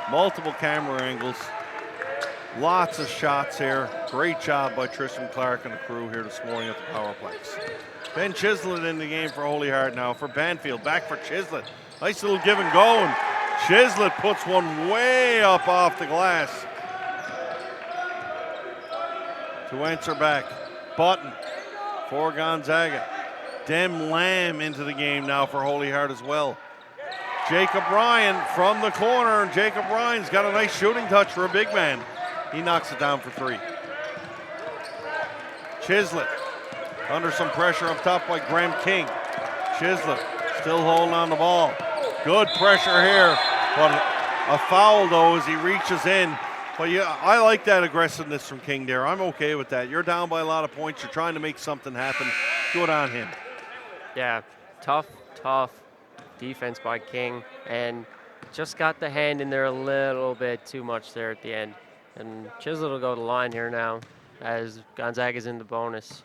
Speaker 2: Multiple camera angles. Lots of shots here. Great job by Tristan Clark and the crew here this morning at the Powerplex. Ben Chislett in the game for Holy Heart now for Banfield. Back for Chislett. Nice little give and go. And Chislett puts one way up off the glass. To answer back. Button for Gonzaga. Dem Lamb into the game now for Holy Heart as well. Jacob Ryan from the corner. And Jacob Ryan's got a nice shooting touch for a big man. He knocks it down for three. Chislett under some pressure up top by Graham King. Chislett still holding on the ball. Good pressure here, but a foul though as he reaches in. But yeah, I like that aggressiveness from King there. I'm okay with that. You're down by a lot of points. You're trying to make something happen. Good on him.
Speaker 3: Yeah, tough defense by King, and just got the hand in there a little bit too much there at the end. And Chislett will go to the line here now as Gonzaga's in the bonus.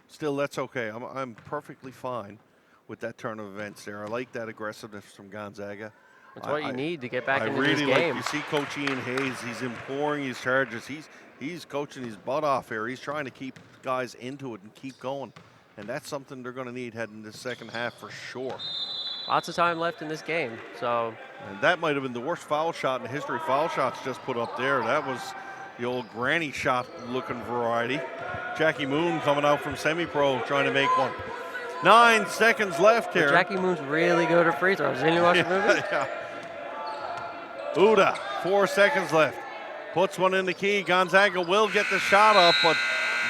Speaker 2: Still, that's okay. I'm perfectly fine with that turn of events there. I like that aggressiveness from Gonzaga.
Speaker 3: That's what you need to get back into
Speaker 2: really
Speaker 3: this game.
Speaker 2: You see Coach Ian Hayes, he's imploring his charges. He's coaching his butt off here. He's trying to keep guys into it and keep going. And that's something they're going to need heading into the second half for sure.
Speaker 3: Lots of time left in this game, so.
Speaker 2: And that might have been the worst foul shot in the history. Foul shots just put up there. That was the old granny shot looking variety. Jackie Moon coming out from semi-pro trying to make one. 9 seconds left here.
Speaker 3: Jackie Moon's really good at free throws. Didn't you watch the movie?
Speaker 2: Yeah. Uda, 4 seconds left. Puts one in the key. Gonzaga will get the shot up, but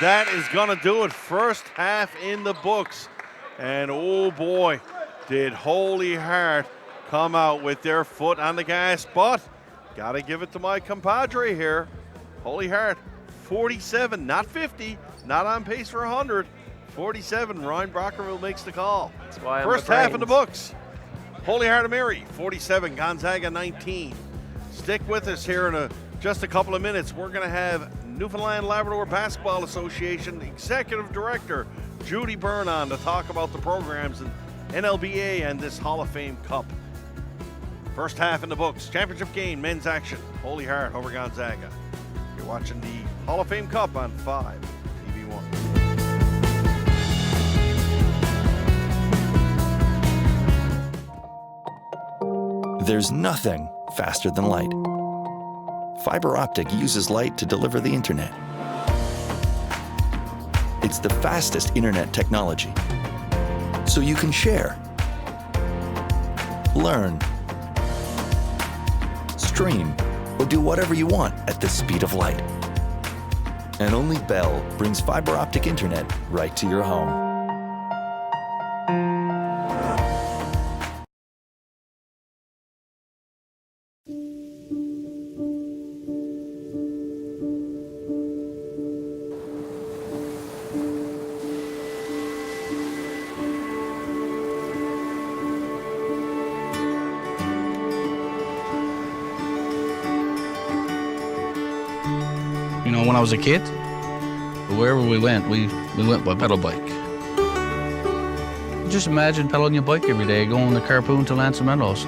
Speaker 2: that is going to do it. First half in the books. And oh boy, did Holy Heart come out with their foot on the gas. But got to give it to my compadre here. Holy Heart, 47, not 50, not on pace for 100. 47, Ryan Brockerville makes the call.
Speaker 3: That's why
Speaker 2: First half in the books. Holy Heart of Mary, 47, Gonzaga 19. Stick with us here in just a couple of minutes. We're going to have Newfoundland Labrador Basketball Association Executive Director Judy Byrne on to talk about the programs in NLBA and this Hall of Fame Cup. First half in the books. Championship game, men's action. Holy Heart over Gonzaga. You're watching the Hall of Fame Cup on 5 TV1.
Speaker 9: There's nothing faster than light. Fiber optic uses light to deliver the internet. It's the fastest internet technology. So you can share, learn, stream, or do whatever you want at the speed of light. And only Bell brings fiber optic internet right to your home.
Speaker 10: You know, when I was a kid, wherever we went by pedal bike. Just imagine pedaling your bike every day, going to Carpoon to Lanson Meadows.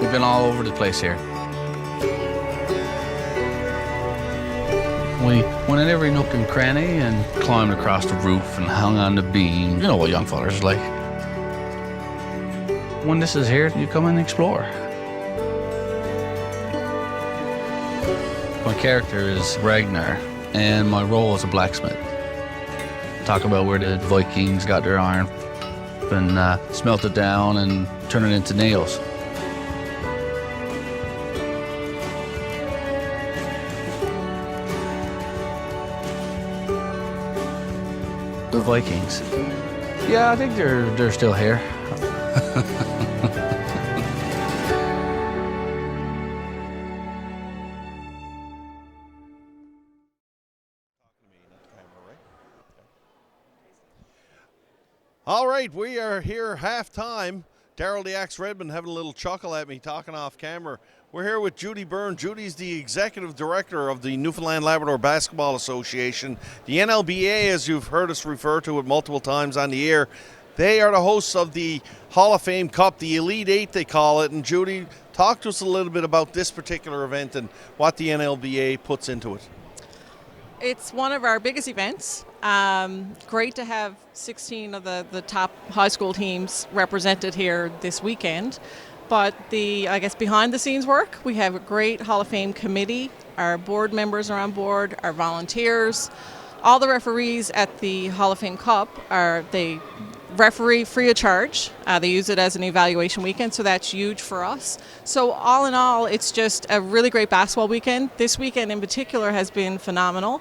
Speaker 10: We've been all over the place here. We went in every nook and cranny and climbed across the roof and hung on the beam. You know what young fellas are like. When this is here, you come and explore. My character is Ragnar, and my role is a blacksmith. Talk about where the Vikings got their iron and smelt it down and turn it into nails. The Vikings. Yeah, I think they're still here.
Speaker 2: All right, we are here halftime. Daryl the Axe Redmond having a little chuckle at me talking off camera. We're here with Judy Byrne. Judy's the executive director of the Newfoundland Labrador Basketball Association. The NLBA, as you've heard us refer to it multiple times on the air, they are the hosts of the Hall of Fame Cup, the Elite Eight they call it. And Judy, talk to us a little bit about this particular event and what the NLBA puts into it.
Speaker 11: It's one of our biggest events. Great to have 16 of the top high school teams represented here this weekend. But I guess behind the scenes work, we have a great Hall of Fame committee. Our board members are on board, our volunteers. All the referees at the Hall of Fame Cup they referee free of charge. They use it as an evaluation weekend, so that's huge for us. So all in all, it's just a really great basketball weekend. This weekend in particular has been phenomenal.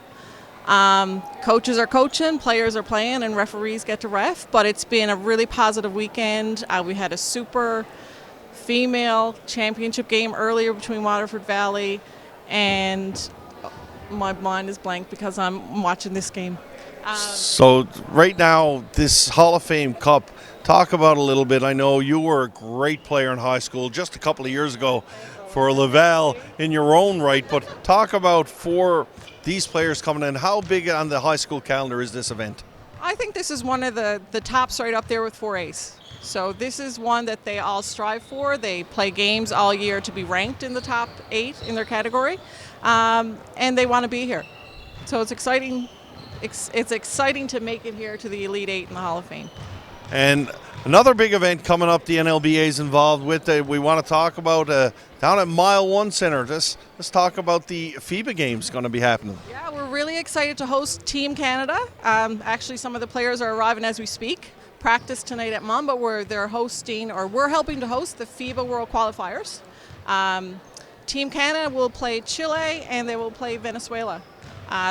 Speaker 11: Coaches are coaching, players are playing, and referees get to ref, but it's been a really positive weekend. We had a super female championship game earlier between Waterford Valley, and my mind is blank because I'm watching this game.
Speaker 2: So right now, this Hall of Fame Cup, talk about a little bit. I know you were a great player in high school just a couple of years ago for Laval in your own right, but talk about for these players coming in, how big on the high school calendar is this event?
Speaker 11: I think this is one of the tops right up there with 4As. So this is one that they all strive for. They play games all year to be ranked in the top 8 in their category, and they want to be here. So it's exciting. It's exciting to make it here to the Elite Eight in the Hall of Fame.
Speaker 2: And another big event coming up the NLBA is involved with. We want to talk about down at Mile 1 Center. Let's talk about the FIBA games going to be happening.
Speaker 11: Yeah, we're really excited to host Team Canada. Actually, some of the players are arriving as we speak. Practice tonight at Mum, but we're helping to host the FIBA World Qualifiers. Team Canada will play Chile and they will play Venezuela.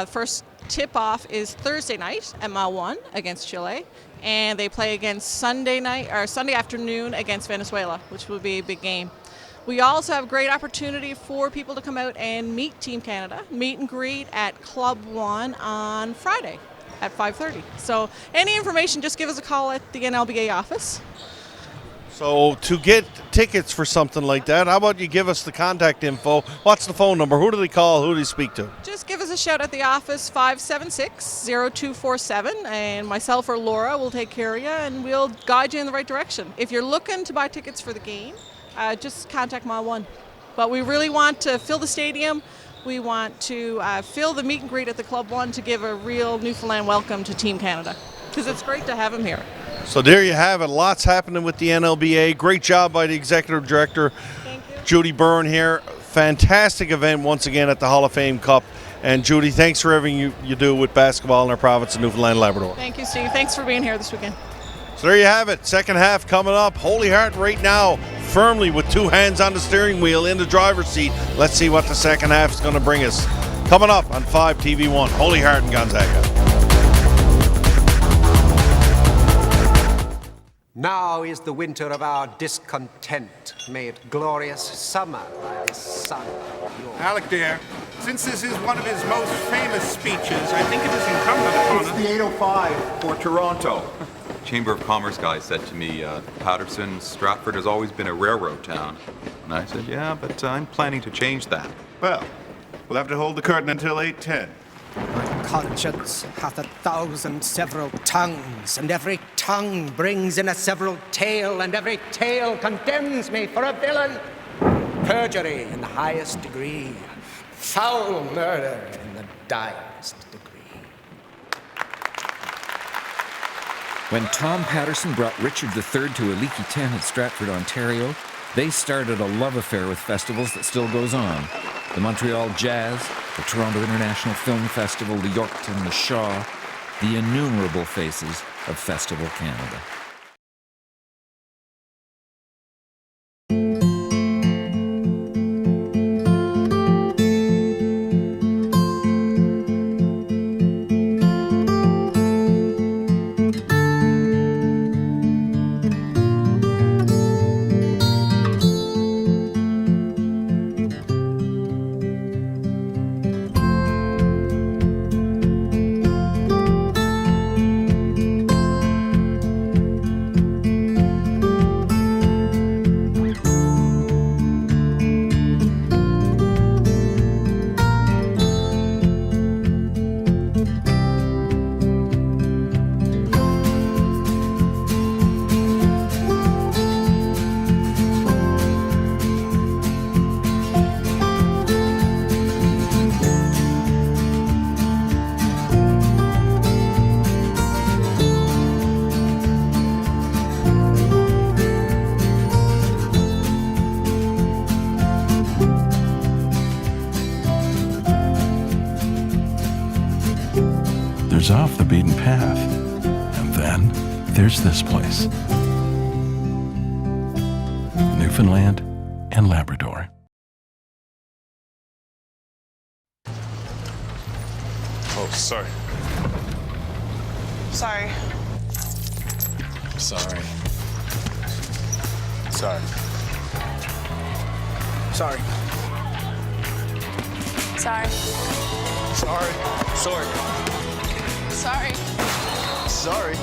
Speaker 11: First tip-off is Thursday night at Mile 1 against Chile, and they play against Sunday afternoon against Venezuela, which will be a big game. We also have a great opportunity for people to come out and meet Team Canada, meet and greet at Club 1 on Friday at 5:30. So any information, just give us a call at the NLBA office.
Speaker 2: So to get tickets for something like that, how about you give us the contact info? What's the phone number? Who do they call? Who do they speak to?
Speaker 11: Just give us a shout at the office, 576-0247, and myself or Laura will take care of you and we'll guide you in the right direction. If you're looking to buy tickets for the game, just contact Mile 1. But we really want to fill the stadium. We want to fill the meet and greet at the Club 1 to give a real Newfoundland welcome to Team Canada, because it's great to have them here.
Speaker 2: So there you have it. Lots happening with the NLBA. Great job by the executive director, Judy Byrne here. Fantastic event once again at the Hall of Fame Cup. And Judy, thanks for everything you do with basketball in our province of Newfoundland and Labrador.
Speaker 11: Thank you, Steve. Thanks for being here this weekend.
Speaker 2: So there you have it. Second half coming up. Holy Heart right now, firmly with 2 hands on the steering wheel in the driver's seat. Let's see what the second half is going to bring us. Coming up on 5 TV1, Holy Heart and Gonzaga.
Speaker 12: Now is the winter of our discontent. May it glorious summer by the sun.
Speaker 13: Alec, dear, since this is one of his most famous speeches, I think it is incumbent upon us.
Speaker 14: It's the 805 for Toronto.
Speaker 15: Chamber of Commerce guy said to me, Patterson, Stratford has always been a railroad town. And I said, yeah, but I'm planning to change that.
Speaker 13: Well, we'll have to hold the curtain until 8:10.
Speaker 12: Conscience hath 1,000 several tongues, and every tongue brings in a several tale, and every tale condemns me for a villain. Perjury in the highest degree, foul murder in the direst degree.
Speaker 16: When Tom Patterson brought Richard III to a leaky tent at Stratford, Ontario, they started a love affair with festivals that still goes on. The Montreal Jazz, the Toronto International Film Festival, the Yorkton, the Shaw, the innumerable faces of Festival Canada.
Speaker 17: off the beaten path. And then there's this place. Newfoundland and Labrador.
Speaker 1: Oh, sorry.
Speaker 18: Sorry.
Speaker 1: Sorry. Sorry.
Speaker 18: Sorry.
Speaker 8: Sorry.
Speaker 1: Sorry.
Speaker 18: Sorry.
Speaker 8: Sorry.
Speaker 1: Sorry.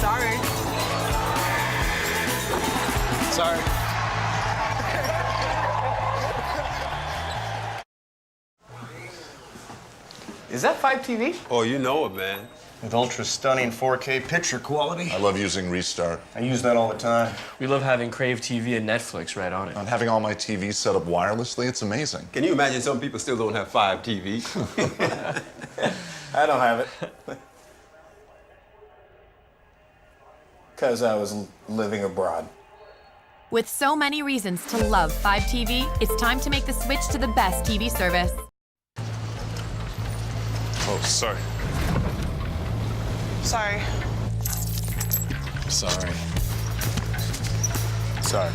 Speaker 18: Sorry.
Speaker 1: Sorry.
Speaker 4: Is that 5TV?
Speaker 5: Oh, you know it, man.
Speaker 4: With ultra stunning 4K picture quality.
Speaker 6: I love using Restart.
Speaker 4: I use that all the time.
Speaker 7: We love having Crave TV and Netflix right on it.
Speaker 6: And having all my TVs set up wirelessly, it's amazing.
Speaker 5: Can you imagine some people still don't have 5 TVs?
Speaker 4: I don't have it. Because I was living abroad.
Speaker 8: With so many reasons to love 5TV, it's time to make the switch to the best TV service.
Speaker 1: Oh, sorry.
Speaker 18: Sorry.
Speaker 1: Sorry. Sorry.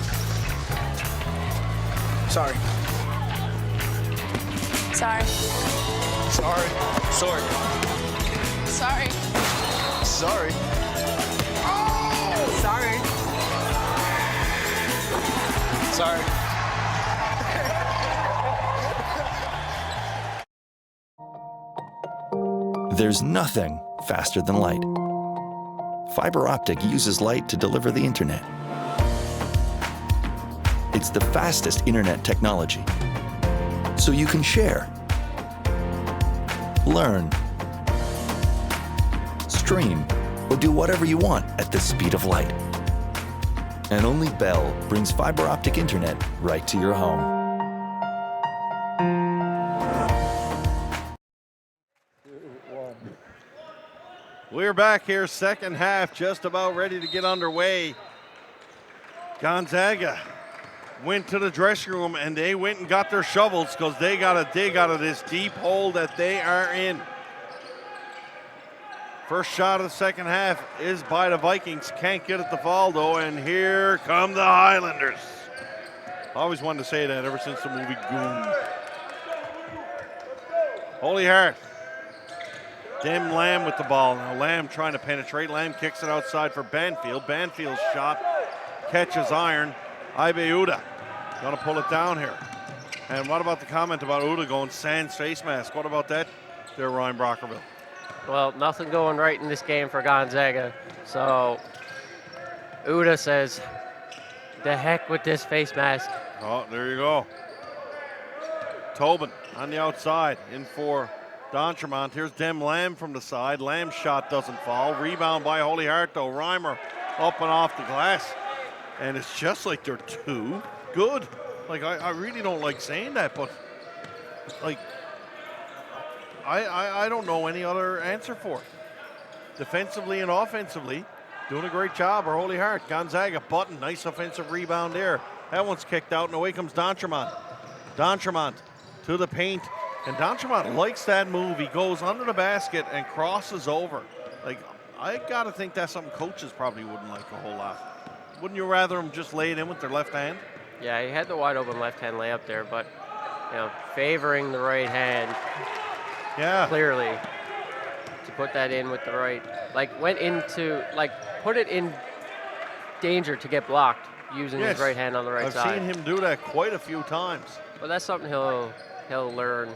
Speaker 18: Sorry.
Speaker 8: Sorry.
Speaker 1: Sorry.
Speaker 18: Sorry.
Speaker 8: Sorry.
Speaker 1: Sorry.
Speaker 18: Sorry.
Speaker 1: Sorry.
Speaker 9: There's nothing faster than light. Fiber optic uses light to deliver the internet. It's the fastest internet technology. So you can share, learn, stream, or do whatever you want at the speed of light. And only Bell brings fiber optic internet right to your home.
Speaker 2: We're back here, second half, just about ready to get underway. Gonzaga went to the dressing room and they went and got their shovels because they got to dig out of this deep hole that they are in. First shot of the second half is by the Vikings. Can't get it to fall though, and here come the Highlanders. I always wanted to say that ever since the movie Goon. Holy Heart. Dem Lamb with the ball. Now Lamb trying to penetrate. Lamb kicks it outside for Banfield. Banfield's shot catches iron. Ibe Uda gonna pull it down here. And what about the comment about Uda going sans face mask? What about that there, Ryan Brockerville?
Speaker 3: Well, nothing going right in this game for Gonzaga. So Uda says, the heck with this face mask.
Speaker 2: Oh, there you go. Tobin on the outside, in for D'Entremont. Here's Dem Lamb from the side. Lamb's shot doesn't fall. Rebound by Holy Heart, though. Reimer up and off the glass. And it's just like they're too good. Like, I really don't like saying that, but, like, I don't know any other answer for it. Defensively and offensively, doing a great job. Or Holy Heart. Gonzaga, Button, nice offensive rebound there. That one's kicked out, and away comes D'Entremont. D'Entremont to the paint. And D'Entremont likes that move. He goes under the basket and crosses over. Like, I got to think that's something coaches probably wouldn't like a whole lot. Wouldn't you rather them just lay it in with their left hand?
Speaker 3: Yeah, he had the wide open left-hand layup there, but, you know, favoring the right hand.
Speaker 2: Yeah.
Speaker 3: Clearly, to put that in with the right, like, went into, like, put it in danger to get blocked using his right hand on the right side.
Speaker 2: I've seen him do that quite a few times.
Speaker 3: But that's something he'll learn.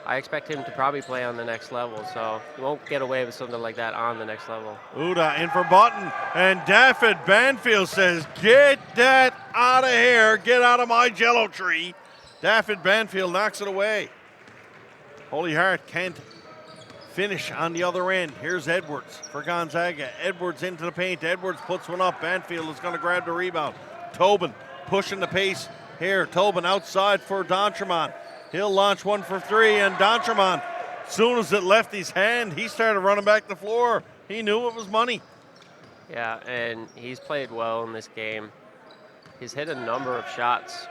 Speaker 3: I expect him to probably play on the next level, so he won't get away with something like that on the next level.
Speaker 2: Uda in for Button, and Dafford Banfield says, get that out of here, get out of my jello tree. Dafford Banfield knocks it away. Holy Heart can't finish on the other end. Here's Edwards for Gonzaga. Edwards into the paint. Edwards puts one up. Banfield is going to grab the rebound. Tobin pushing the pace here. Tobin outside for D'Entremont. He'll launch one for three, and D'Entremont, as soon as it left his hand, he started running back the floor. He knew it was money.
Speaker 3: Yeah, and he's played well in this game. He's hit a number of shots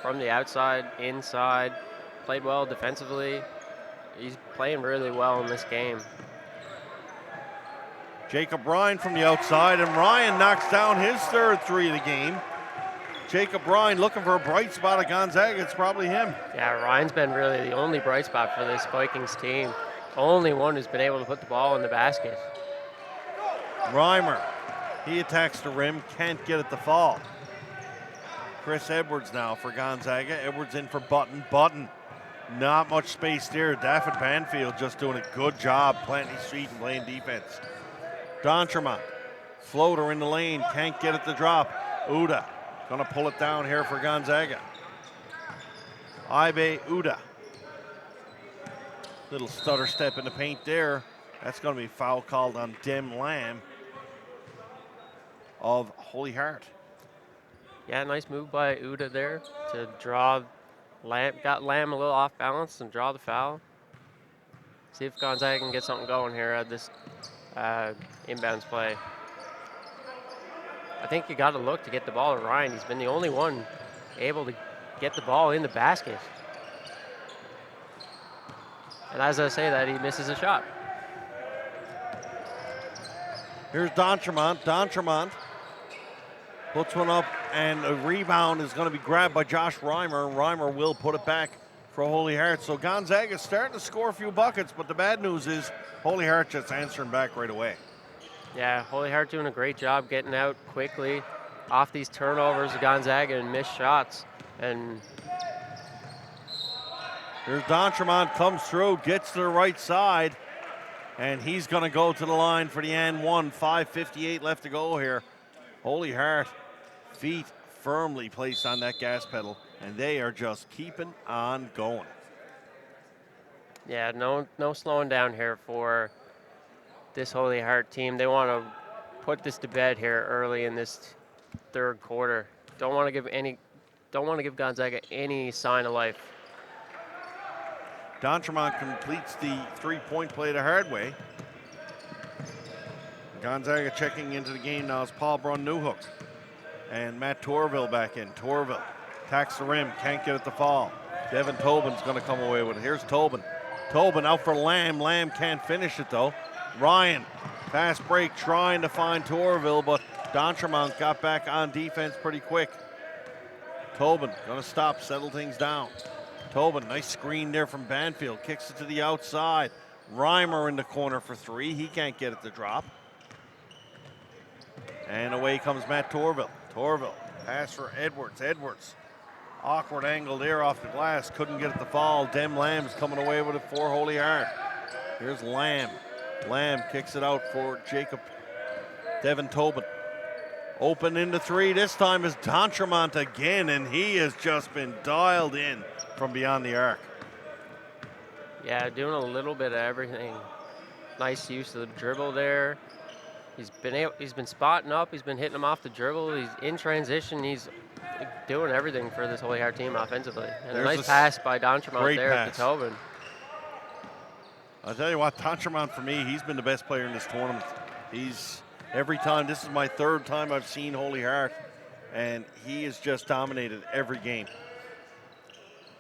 Speaker 3: from the outside, inside, played well defensively. he's playing really well in this game.
Speaker 2: Jacob Ryan from the outside, and Ryan knocks down his third three of the game. Jacob Ryan looking for a bright spot at Gonzaga. It's probably him.
Speaker 3: Yeah, Ryan's been really the only bright spot for this Vikings team. Only one who's been able to put the ball in the basket.
Speaker 2: Reimer, he attacks the rim, can't get it to fall. Chris Edwards now for Gonzaga. Edwards in for Button. Button, not much space there. Dafford Banfield just doing a good job planting his feet and playing defense. D'Entremont, floater in the lane, can't get it to drop. Uda, gonna pull it down here for Gonzaga. Ibe Uda. Little stutter step in the paint there. That's gonna be foul called on Dem Lamb of Holy Heart.
Speaker 3: Yeah, nice move by Uda there to draw Lamb. Got Lamb a little off balance and draw the foul. See if Gonzaga can get something going here at this inbounds play. I think you got to look to get the ball to Ryan. He's been the only one able to get the ball in the basket. And as I say that, he misses a shot.
Speaker 2: Here's D'Entremont. D'Entremont puts one up, and a rebound is going to be grabbed by Josh Reimer. Reimer will put it back for Holy Heart. So Gonzaga's starting to score a few buckets, but the bad news is Holy Heart just answering back right away.
Speaker 3: Yeah, Holy Heart doing a great job getting out quickly off these turnovers of Gonzaga and missed shots. And
Speaker 2: here's D'Entremont, comes through, gets to the right side, and he's going to go to the line for the and one. 5:58 left to go here. Holy Heart, feet firmly placed on that gas pedal, and they are just keeping on going.
Speaker 3: yeah, no slowing down here for this Holy Heart team. They want to put this to bed here early in this third quarter. Don't want to give Gonzaga any sign of life.
Speaker 2: D'Entremont completes the three-point play the hard way. Gonzaga checking into the game now is Paul Brun-Newhook. And Matt Torville back in. Torville attacks the rim, can't get it to fall. Devin Tobin's going to come away with it. Here's Tobin. Tobin out for Lamb. Lamb can't finish it though. Ryan, fast break, trying to find Torville, but D'Entremont got back on defense pretty quick. Tobin going to stop, settle things down. Tobin, nice screen there from Banfield, kicks it to the outside. Reimer in the corner for three. He can't get it to drop. And away comes Matt Torville. Torville, pass for Edwards. Edwards, awkward angle there off the glass. Couldn't get it to fall. Dem Lamb's coming away with it for Holy Heart. Here's Lamb. Lamb kicks it out for Devin Tobin. Open into three. This time is D'Entremont again, and he has just been dialed in from beyond the arc.
Speaker 3: Yeah, doing a little bit of everything. Nice use of the dribble there. He's been spotting up. He's been hitting them off the dribble. He's in transition. He's doing everything for this Holy Heart team offensively. And a nice pass by D'Entremont there to Tobin.
Speaker 2: I'll tell you what, D'Entremont for me, he's been the best player in this tournament. Every time, this is my third time I've seen Holy Heart, and he has just dominated every game.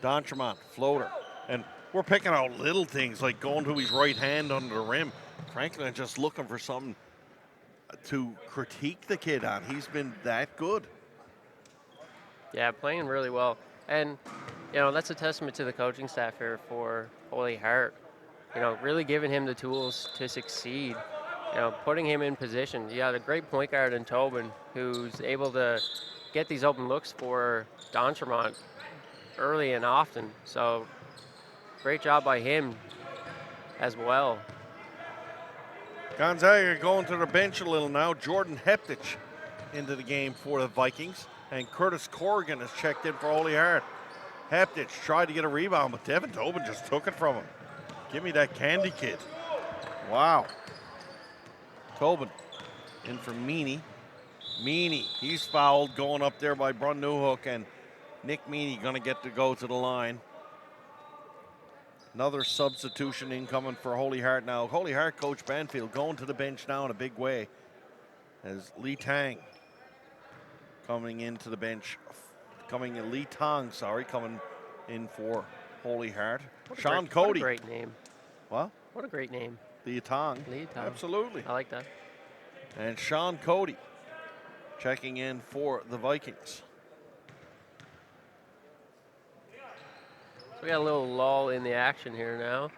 Speaker 2: D'Entremont, floater. And we're picking out little things like going to his right hand under the rim. Frankly, I'm just looking for something to critique the kid on. He's been that good.
Speaker 3: Yeah, playing really well. And, that's a testament to the coaching staff here for Holy Heart. Really giving him the tools to succeed. Putting him in position. You got a great point guard in Tobin who's able to get these open looks for D'Entremont early and often. So, great job by him as well.
Speaker 2: Gonzaga going to the bench a little now. Jordan Heptich into the game for the Vikings. And Curtis Corrigan has checked in for Holy Heart. Heptich tried to get a rebound, but Devin Tobin just took it from him. Give me that candy kid. Wow. Tobin in for Meany. Meany, he's fouled going up there by Brun-Newhook, and Nick Meany going to get to go to the line. Another substitution incoming for Holy Heart now. Holy Heart coach Banfield going to the bench now in a big way as Lee Tang coming into the bench. Lee Tong, coming in for Holy Heart. Sean Cody.
Speaker 3: What a great name.
Speaker 2: What?
Speaker 3: What a great name.
Speaker 2: Leotong.
Speaker 3: Leotong.
Speaker 2: Absolutely.
Speaker 3: I like that.
Speaker 2: And Sean Cody checking in for the Vikings.
Speaker 3: So we got a little lull in the action here now.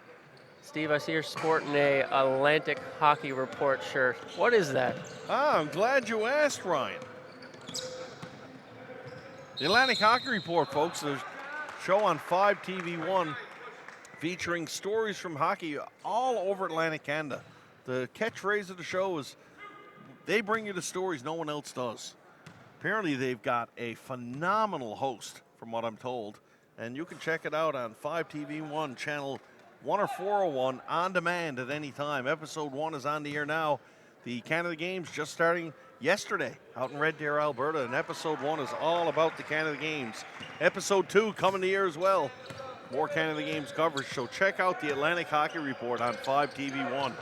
Speaker 3: Steve, I see you're sporting a Atlantic Hockey Report shirt. What is that?
Speaker 2: Ah, I'm glad you asked, Ryan. The Atlantic Hockey Report, folks, is a show on 5 TV1 featuring stories from hockey all over Atlantic Canada. The catchphrase of the show is, they bring you the stories no one else does. Apparently, they've got a phenomenal host, from what I'm told, and you can check it out on 5 TV1 channel 1 or 401 on demand at any time. Episode 1 is on the air now. The Canada Games just starting yesterday out in Red Deer, Alberta, and episode 1 is all about the Canada Games. Episode 2 coming to air as well. More Canada Games coverage, so check out the Atlantic Hockey Report on 5 TV1.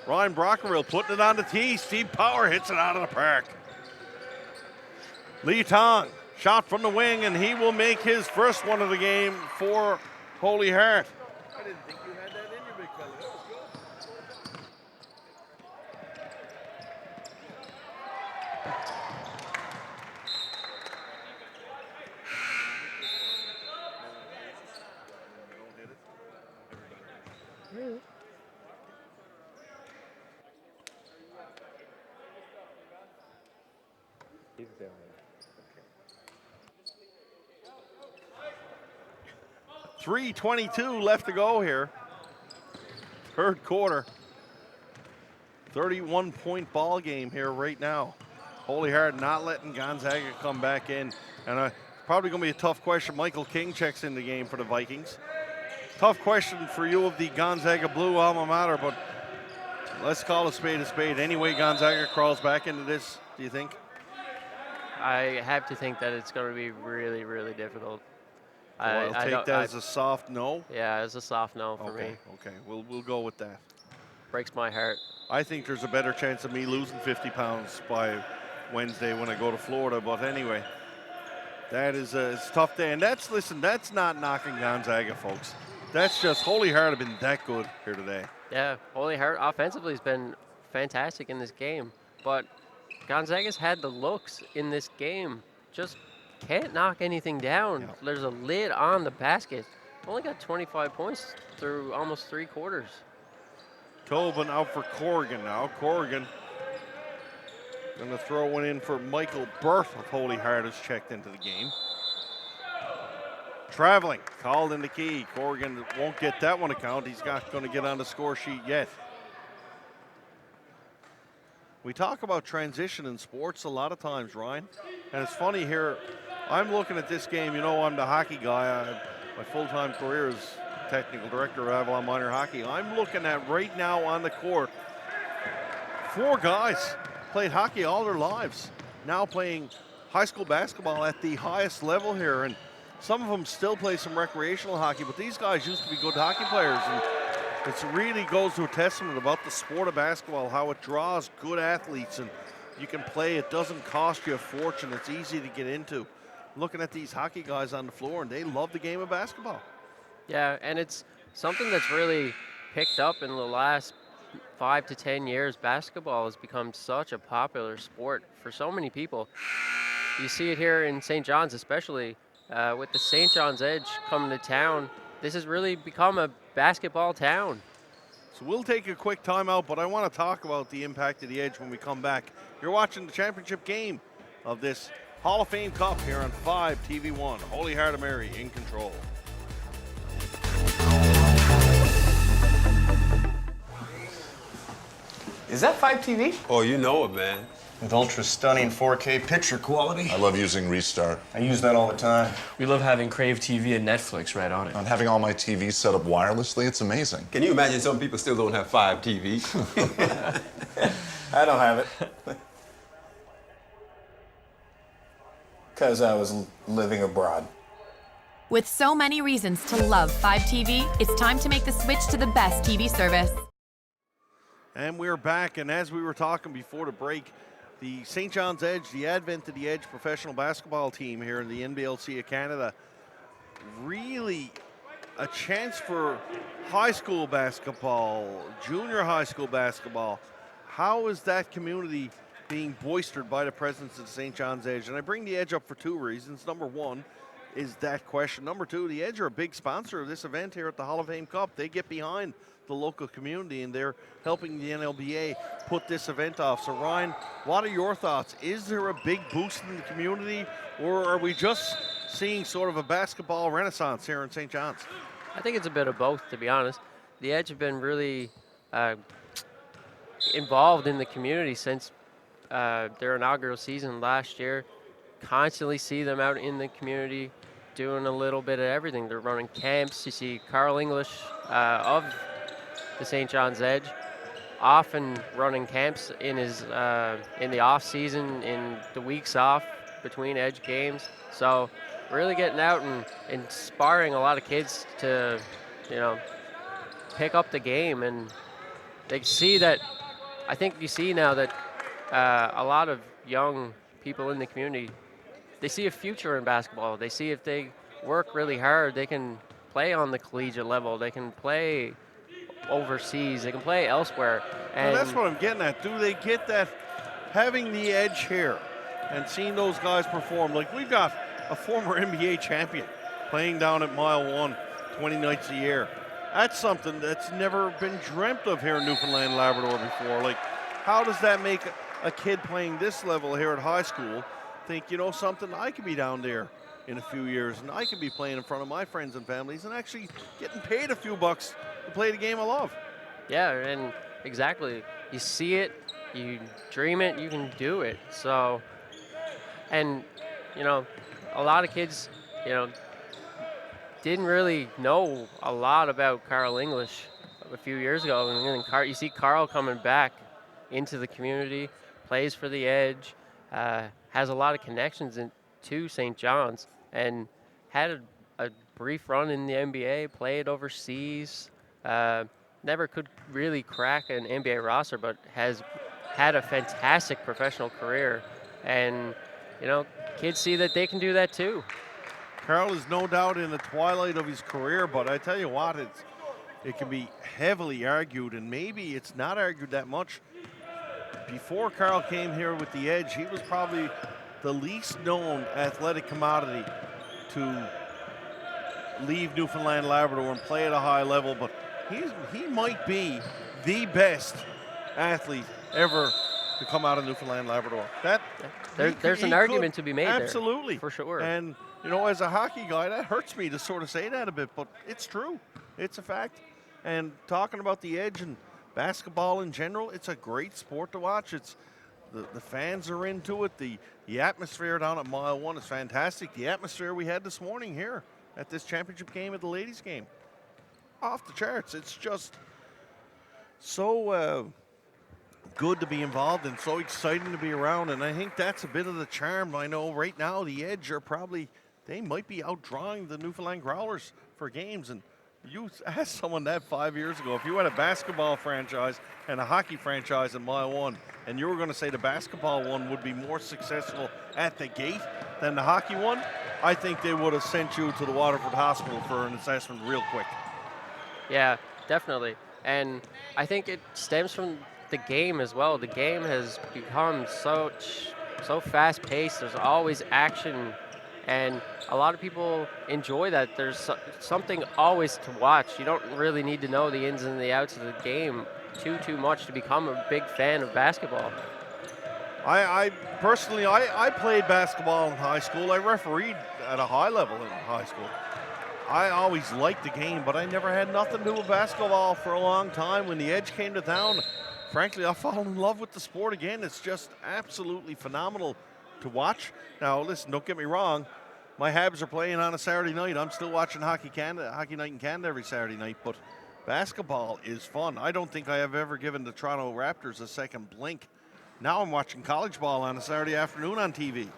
Speaker 2: Ryan Brockerville putting it on the tee. Steve Power hits it out of the park. Lee Tong, shot from the wing, and he will make his first one of the game for Holy Heart. I didn't think you had that in you, big fella. That was good. .322 left to go here. Third quarter. 31-point ball game here right now. Holy Heart not letting Gonzaga come back in. And probably going to be a tough question. Michael King checks in the game for the Vikings. Tough question for you of the Gonzaga Blue alma mater, but let's call a spade a spade. Anyway, Gonzaga crawls back into this, do you think?
Speaker 3: I have to think that it's going to be really, really difficult.
Speaker 2: So I'll take that as a soft no?
Speaker 3: Yeah, as a soft no for me.
Speaker 2: Okay, we'll go with that.
Speaker 3: Breaks my heart.
Speaker 2: I think there's a better chance of me losing 50 pounds by Wednesday when I go to Florida, but anyway, that is it's a tough day. And that's not knocking Gonzaga, folks. That's just Holy Heart have been that good here today.
Speaker 3: Yeah, Holy Heart offensively has been fantastic in this game, but Gonzaga's had the looks in this game. Just can't knock anything down.
Speaker 2: Yeah.
Speaker 3: There's a lid on the basket. Only got 25 points through almost 3 quarters.
Speaker 2: Tobin out for Corrigan now. Corrigan going to throw one in for Michael Burth of Holy Heart has checked into the game. Traveling, called in the key. Corrigan won't get that one account. He's not going to get on the score sheet yet. We talk about transition in sports a lot of times, Ryan. And it's funny here, I'm looking at this game. You know, I'm the hockey guy. My full-time career is technical director of Avalon Minor Hockey. I'm looking at right now on the court, 4 guys played hockey all their lives, now playing high school basketball at the highest level here. And some of them still play some recreational hockey, but these guys used to be good hockey players. And it really goes to a testament about the sport of basketball, how it draws good athletes and you can play. It doesn't cost you a fortune. It's easy to get into. Looking at these hockey guys on the floor, and they love the game of basketball.
Speaker 3: Yeah, and it's something that's really picked up in the last 5 to 10 years. Basketball has become such a popular sport for so many people. You see it here in St. John's, especially with the St. John's Edge coming to town. This has really become a basketball town.
Speaker 2: So we'll take a quick timeout, but I want to talk about the impact of the Edge when we come back. You're watching the championship game of this Hall of Fame Cup here on 5 TV1. Holy Heart of Mary in control.
Speaker 4: Is that 5 TV?
Speaker 5: Oh, you know it, man.
Speaker 14: With ultra stunning 4K picture quality.
Speaker 6: I love using Restart.
Speaker 14: I use that all the time.
Speaker 7: We love having Crave TV and Netflix right on it.
Speaker 6: And having all my TVs set up wirelessly, it's amazing.
Speaker 5: Can you imagine some people still don't have 5 TVs?
Speaker 4: I don't have it. Because I was living abroad.
Speaker 8: With so many reasons to love 5 TV, it's time to make the switch to the best TV service.
Speaker 2: And we're back, and as we were talking before the break, the St. John's Edge, the advent of the Edge professional basketball team here in the NBLC of Canada, really a chance for high school basketball, junior high school basketball. How is that community being boistered by the presence of St. John's Edge? And I bring the Edge up for two reasons. Number one is that question. Number two, the Edge are a big sponsor of this event here at the Hall of Fame Cup. They get behind the local community, and they're helping the NLBA put this event off. So, Ryan, what are your thoughts? Is there a big boost in the community, or are we just seeing sort of a basketball renaissance here in St. John's?
Speaker 3: I think it's a bit of both, to be honest. The Edge have been really involved in the community since their inaugural season last year. Constantly see them out in the community doing a little bit of everything. They're running camps. You see Carl English of the St. John's Edge often running camps in his in the off season, in the weeks off between Edge games. So really getting out and inspiring a lot of kids to, pick up the game. And they see that, I think you see now that a lot of young people in the community, they see a future in basketball. They see if they work really hard, they can play on the collegiate level. They can play overseas. They can play elsewhere. And
Speaker 2: well, that's what I'm getting at. Do they get that, having the Edge here and seeing those guys perform? Like, we've got a former NBA champion playing down at Mile 1 20 nights a year. That's something that's never been dreamt of here in Newfoundland, Labrador before. Like, how does that make a kid playing this level here at high school think, something, I could be down there in a few years and I could be playing in front of my friends and families and actually getting paid a few bucks to play the game I love?
Speaker 3: Yeah, and exactly. You see it, you dream it, you can do it. So, and, a lot of kids, didn't really know a lot about Carl English a few years ago. And then you see Carl coming back into the community, plays for the Edge, has a lot of connections to St. John's, and had a brief run in the NBA, played overseas, never could really crack an NBA roster, but has had a fantastic professional career. And, kids see that they can do that too.
Speaker 2: Carl is no doubt in the twilight of his career, but I tell you what, it can be heavily argued, and maybe it's not argued that much. Before Carl came here with the Edge, he was probably the least known athletic commodity to leave Newfoundland, Labrador and play at a high level, but he might be the best athlete ever to come out of Newfoundland, Labrador.
Speaker 3: There's an argument to be made there.
Speaker 2: Absolutely.
Speaker 3: For sure.
Speaker 2: And, as a hockey guy, that hurts me to sort of say that a bit, but it's true. It's a fact. And talking about the Edge and basketball in general, it's a great sport to watch. It's the fans are into it. The atmosphere down at Mile 1 is fantastic. The atmosphere we had this morning here at this championship game, at the ladies' game, off the charts. It's just so good to be involved and so exciting to be around, and I think that's a bit of the charm. I know right now the Edge are they might be outdrawing the Newfoundland Growlers for games, and you asked someone that 5 years ago, if you had a basketball franchise and a hockey franchise in Mile 1, and you were going to say the basketball one would be more successful at the gate than the hockey one, I think they would have sent you to the Waterford Hospital for an assessment real quick.
Speaker 3: Yeah, definitely. And I think it stems from the game as well. The game has become so fast-paced. There's always action, and a lot of people enjoy that. There's something always to watch. You don't really need to know the ins and the outs of the game too much to become a big fan of basketball.
Speaker 2: I personally played basketball in high school. I refereed at a high level in high school. I always liked the game, but I never had nothing to do with basketball for a long time. When the Edge came to town, frankly, I fell in love with the sport again. It's just absolutely phenomenal to watch. Now, listen, don't get me wrong. My Habs are playing on a Saturday night. I'm still watching Hockey Night in Canada every Saturday night, but basketball is fun. I don't think I have ever given the Toronto Raptors a second blink. Now I'm watching college ball on a Saturday afternoon on TV.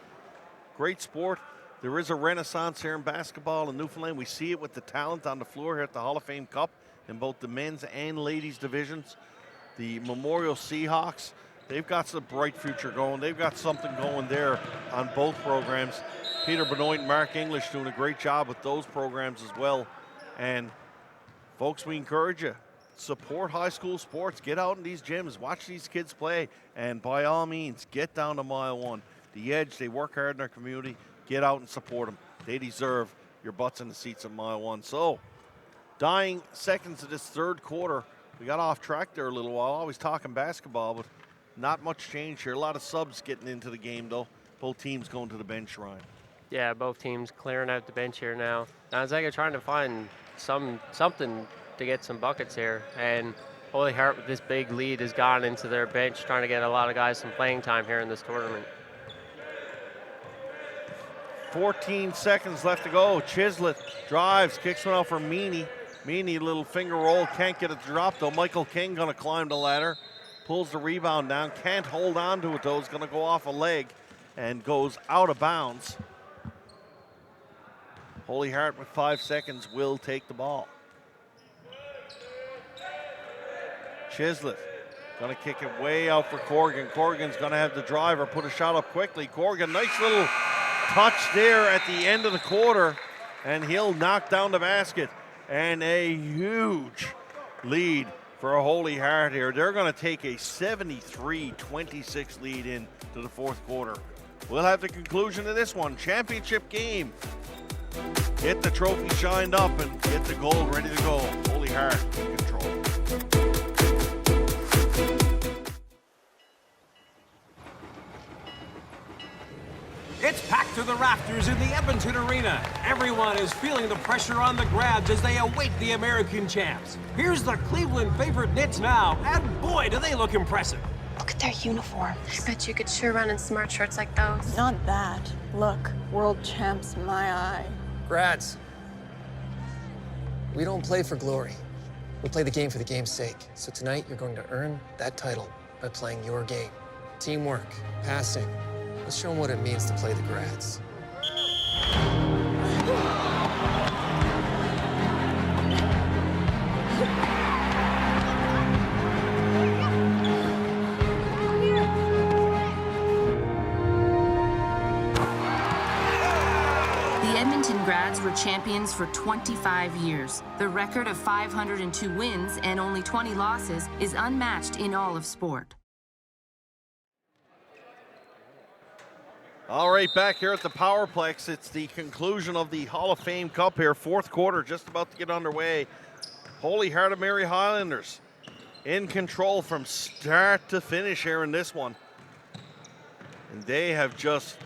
Speaker 2: Great sport. There is a renaissance here in basketball in Newfoundland. We see it with the talent on the floor here at the Hall of Fame Cup in both the men's and ladies divisions. The Memorial Seahawks, they've got a bright future going. They've got something going there on both programs. Peter Benoit and Mark English doing a great job with those programs as well. And folks, we encourage you, support high school sports. Get out in these gyms, watch these kids play, and by all means, get down to Mile 1. The Edge, they work hard in their community. Get out and support them. They deserve your butts in the seats at Mile 1. So, dying seconds of this third quarter. We got off track there a little while. Always talking basketball, but not much change here. A lot of subs getting into the game, though. Both teams going to the bench, Ryan.
Speaker 3: Yeah, both teams clearing out the bench here now. Gonzaga trying to find something to get some buckets here. And Holy Heart, with this big lead, has gone into their bench, trying to get a lot of guys some playing time here in this tournament.
Speaker 2: 14 seconds left to go. Chislett drives, kicks one out for Meany. Meany, little finger roll, can't get it to drop though. Michael King gonna climb the ladder, pulls the rebound down, can't hold on to it though. It's gonna go off a leg and goes out of bounds. Holy Heart with 5 seconds will take the ball. Chislett gonna kick it way out for Corrigan. Corrigan's gonna have the drive or put a shot up quickly. Corrigan, nice little touch there at the end of the quarter, and he'll knock down the basket. And a huge lead for a Holy Heart here. They're going to take a 73-26 lead into the fourth quarter. We'll have the conclusion of this one. Championship game. Get the trophy shined up and get the gold ready to go. Holy Heart in control.
Speaker 18: It's packed to the rafters in the Edmonton Arena. Everyone is feeling the pressure on the Grabs as they await the American champs. Here's the Cleveland favorite Knits now, and boy, do they look impressive.
Speaker 19: Look at their uniforms. I bet you could sure run in smart shirts like those.
Speaker 20: Not that. Look, world champs, my eye.
Speaker 21: Grads, we don't play for glory. We play the game for the game's sake. So tonight, you're going to earn that title by playing your game. Teamwork, passing. Let's show them what it means to play the Grads.
Speaker 22: The Edmonton Grads were champions for 25 years. The record of 502 wins and only 20 losses is unmatched in all of sport.
Speaker 2: All right, back here at the Powerplex, it's the conclusion of the Hall of Fame Cup here. Fourth quarter just about to get underway. Holy Heart of Mary Highlanders in control from start to finish here in this one. And they have just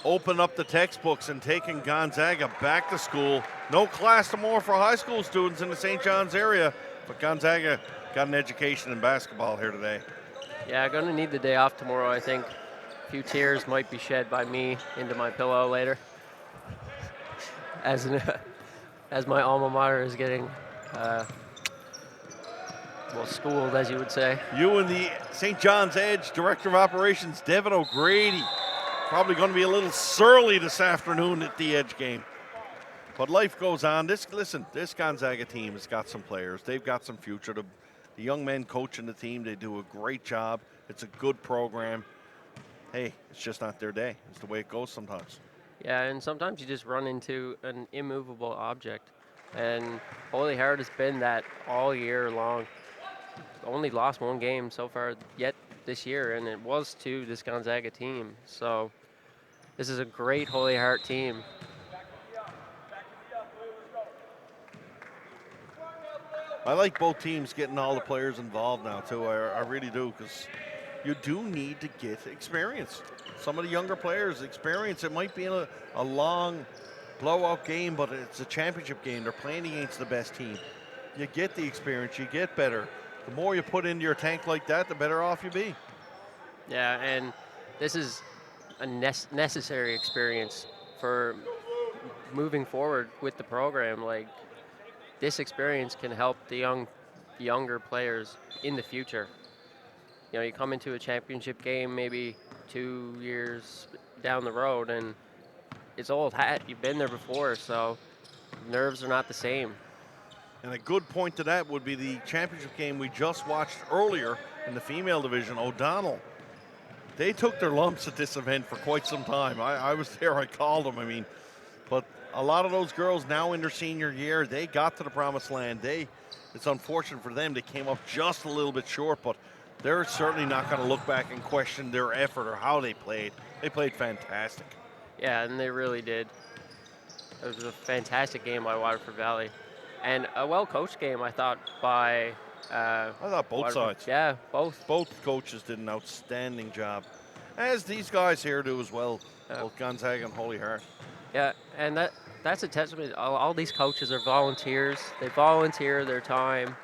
Speaker 2: opened up the textbooks and taken Gonzaga back to school. No class no more for high school students in the St. John's area, but Gonzaga got an education in basketball here today.
Speaker 3: Yeah, going to need the day off tomorrow, I think. A few tears might be shed by me into my pillow later, as my alma mater is getting schooled, as you would say.
Speaker 2: You and the St. John's Edge Director of Operations, Devin O'Grady, probably going to be a little surly this afternoon at the Edge game. But life goes on. This Gonzaga team has got some players. They've got some future. The young men coaching the team, they do a great job. It's a good program. Hey, it's just not their day. It's the way it goes sometimes.
Speaker 3: Yeah, and sometimes you just run into an immovable object. And Holy Heart has been that all year long. Only lost one game so far yet this year, and it was to this Gonzaga team. So this is a great Holy Heart team.
Speaker 2: I like both teams getting all the players involved now, too. I really do, because you do need to get experience. Some of the younger players, experience. It might be a long blowout game, but it's a championship game. They're playing against the best team. You get the experience, you get better. The more you put into your tank like that, the better off you be.
Speaker 3: Yeah, and this is a necessary experience for moving forward with the program. Like, this experience can help the younger players in the future. You know, you come into a championship game maybe 2 years down the road, and it's old hat. You've been there before, so nerves are not the same.
Speaker 2: And a good point to that would be the championship game we just watched earlier in the female division, O'Donnell. They took their lumps at this event for quite some time. I was there, I called them, but a lot of those girls now in their senior year, they got to the promised land. It's unfortunate for them. They came up just a little bit short, but they're certainly not going to look back and question their effort or how they played. They played fantastic.
Speaker 3: Yeah, and they really did. It was a fantastic game by Waterford Valley. And a well-coached game, I thought, by...
Speaker 2: I thought both sides.
Speaker 3: Yeah, both.
Speaker 2: Both coaches did an outstanding job, as these guys here do as well, both Gonzaga and Holy Heart.
Speaker 3: Yeah, and that's a testament. All these coaches are volunteers. They volunteer their time.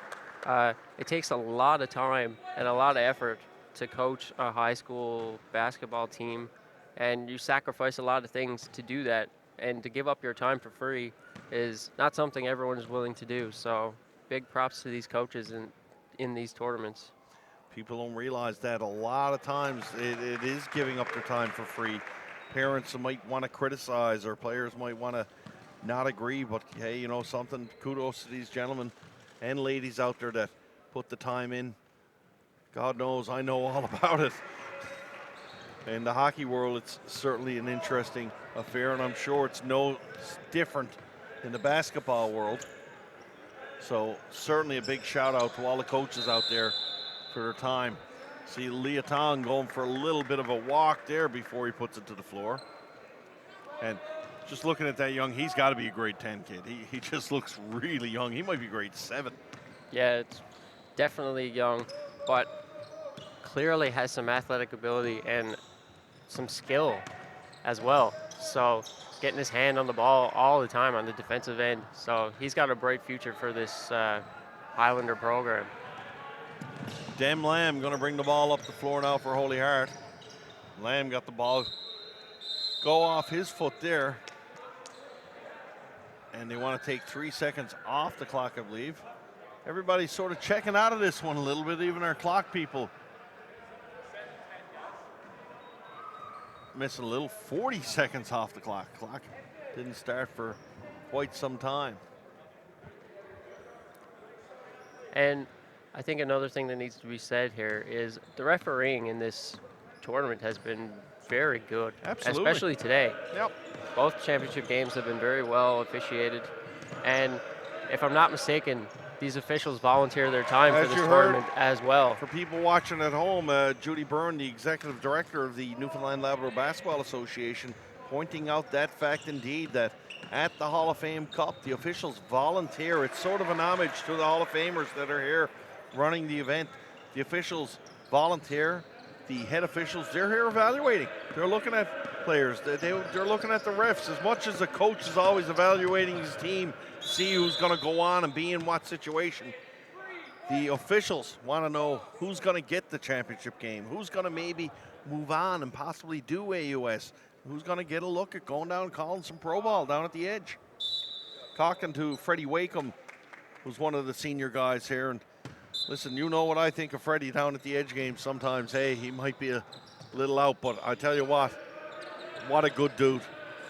Speaker 3: It takes a lot of time and a lot of effort to coach a high school basketball team, and you sacrifice a lot of things to do that. And to give up your time for free is not something everyone is willing to do. So big props to these coaches in these tournaments.
Speaker 2: People don't realize that a lot of times it is giving up their time for free. Parents might want to criticize, or players might want to not agree, but hey, you know something, kudos to these gentlemen and ladies out there that put the time in. God knows I know all about it. In the hockey world, it's certainly an interesting affair, and I'm sure it's no different in the basketball world. So certainly a big shout out to all the coaches out there for their time. See Leah Tong going for a little bit of a walk there before he puts it to the floor. And just looking at that young, he's got to be a grade 10 kid. He just looks really young. He might be grade 7.
Speaker 3: Yeah, it's definitely young, but clearly has some athletic ability and some skill as well. So getting his hand on the ball all the time on the defensive end. So he's got a bright future for this Highlander program.
Speaker 2: Dem Lamb going to bring the ball up the floor now for Holy Heart. Lamb got the ball go off his foot there. And they want to take 3 seconds off the clock, I believe. Everybody's sort of checking out of this one a little bit, even our clock people. Missing a little, 40 seconds off the clock. Clock didn't start for quite some time.
Speaker 3: And I think another thing that needs to be said here is the refereeing in this tournament has been very good.
Speaker 2: Absolutely.
Speaker 3: Especially today.
Speaker 2: Yep.
Speaker 3: Both championship games have been very well officiated. And if I'm not mistaken, these officials volunteer their time for this tournament as well.
Speaker 2: For people watching at home, Judy Byrne, the executive director of the Newfoundland Labrador Basketball Association, pointing out that fact indeed that at the Hall of Fame Cup, the officials volunteer. It's sort of an homage to the Hall of Famers that are here running the event. The officials volunteer. The head officials, they're here evaluating. They're looking at players. They're looking at the refs. As much as the coach is always evaluating his team to see who's going to go on and be in what situation, the officials want to know who's going to get the championship game, who's going to maybe move on and possibly do AUS, who's going to get a look at going down and calling some pro ball down at the edge. Talking to Freddie Wakeham, who's one of the senior guys here, and listen, you know what I think of Freddie down at the edge game sometimes. Hey, he might be a little out, but I tell you what a good dude.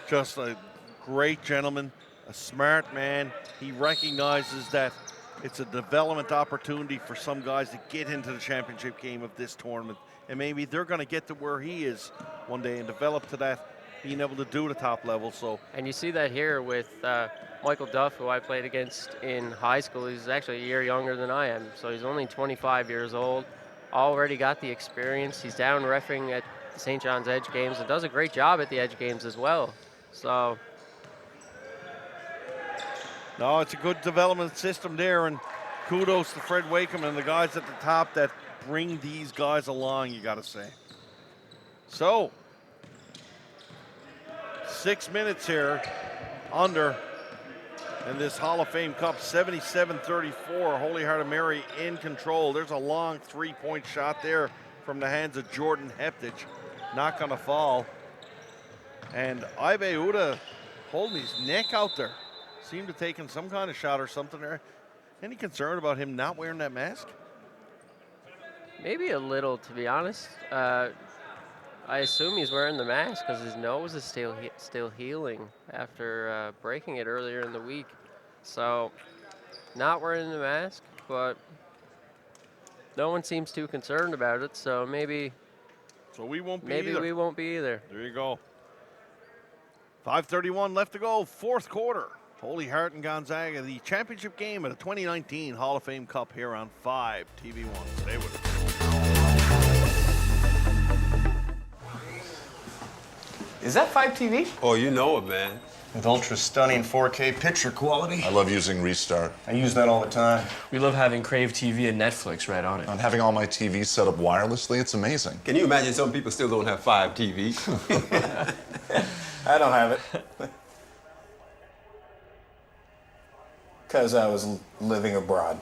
Speaker 2: Just a great gentleman, a smart man. He recognizes that it's a development opportunity for some guys to get into the championship game of this tournament. And maybe they're going to get to where he is one day and develop to that, being able to do the top level.
Speaker 3: And you see that here with Michael Duff, who I played against in high school. He's actually a year younger than I am, so he's only 25 years old. Already got the experience. He's down reffing at the St. John's Edge games and does a great job at the Edge games as well. So,
Speaker 2: no, it's a good development system there, and kudos to Fred Wakeham and the guys at the top that bring these guys along, you got to say. So, 6 minutes here under in this Hall of Fame Cup, 77-34, Holy Heart of Mary in control. There's a long three-point shot there from the hands of Jordan Heptich. Not going to fall. And Ibe Uda holding his neck out there. Seemed to have taken some kind of shot or something there. Any concern about him not wearing that mask?
Speaker 3: maybe a little, to be honest. I assume he's wearing the mask because his nose is still healing after breaking it earlier in the week. So, not wearing the mask, but no one seems too concerned about it. So maybe.
Speaker 2: So we won't be.
Speaker 3: Maybe
Speaker 2: either.
Speaker 3: we won't be either.
Speaker 2: There you go. 5:31 left to go, fourth quarter. Holy Heart and Gonzaga, the championship game at the 2019 Hall of Fame Cup here on 5 TV1. Stay with us.
Speaker 14: Is that 5 TV?
Speaker 5: Oh, you know it, man.
Speaker 14: With ultra stunning 4K picture quality.
Speaker 6: I love using Restart.
Speaker 14: I use that all the time.
Speaker 7: We love having Crave TV and Netflix right on it.
Speaker 6: And having all my TVs set up wirelessly, it's amazing.
Speaker 5: Can you imagine some people still don't have 5 TVs?
Speaker 4: I don't have it. Because I was living abroad.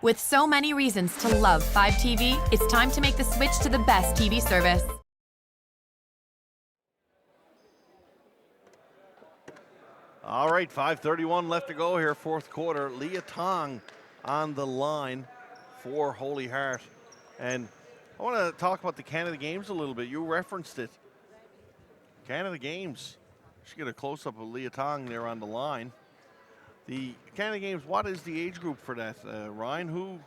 Speaker 8: With so many reasons to love 5 TV, it's time to make the switch to the best TV service.
Speaker 2: All right, 5:31 left to go here, fourth quarter. Leah Tong on the line for Holy Heart. And I want to talk about the Canada Games a little bit. You referenced it. Canada Games. Should get a close-up of Leah Tong there on the line. The Canada Games, what is the age group for that, Ryan?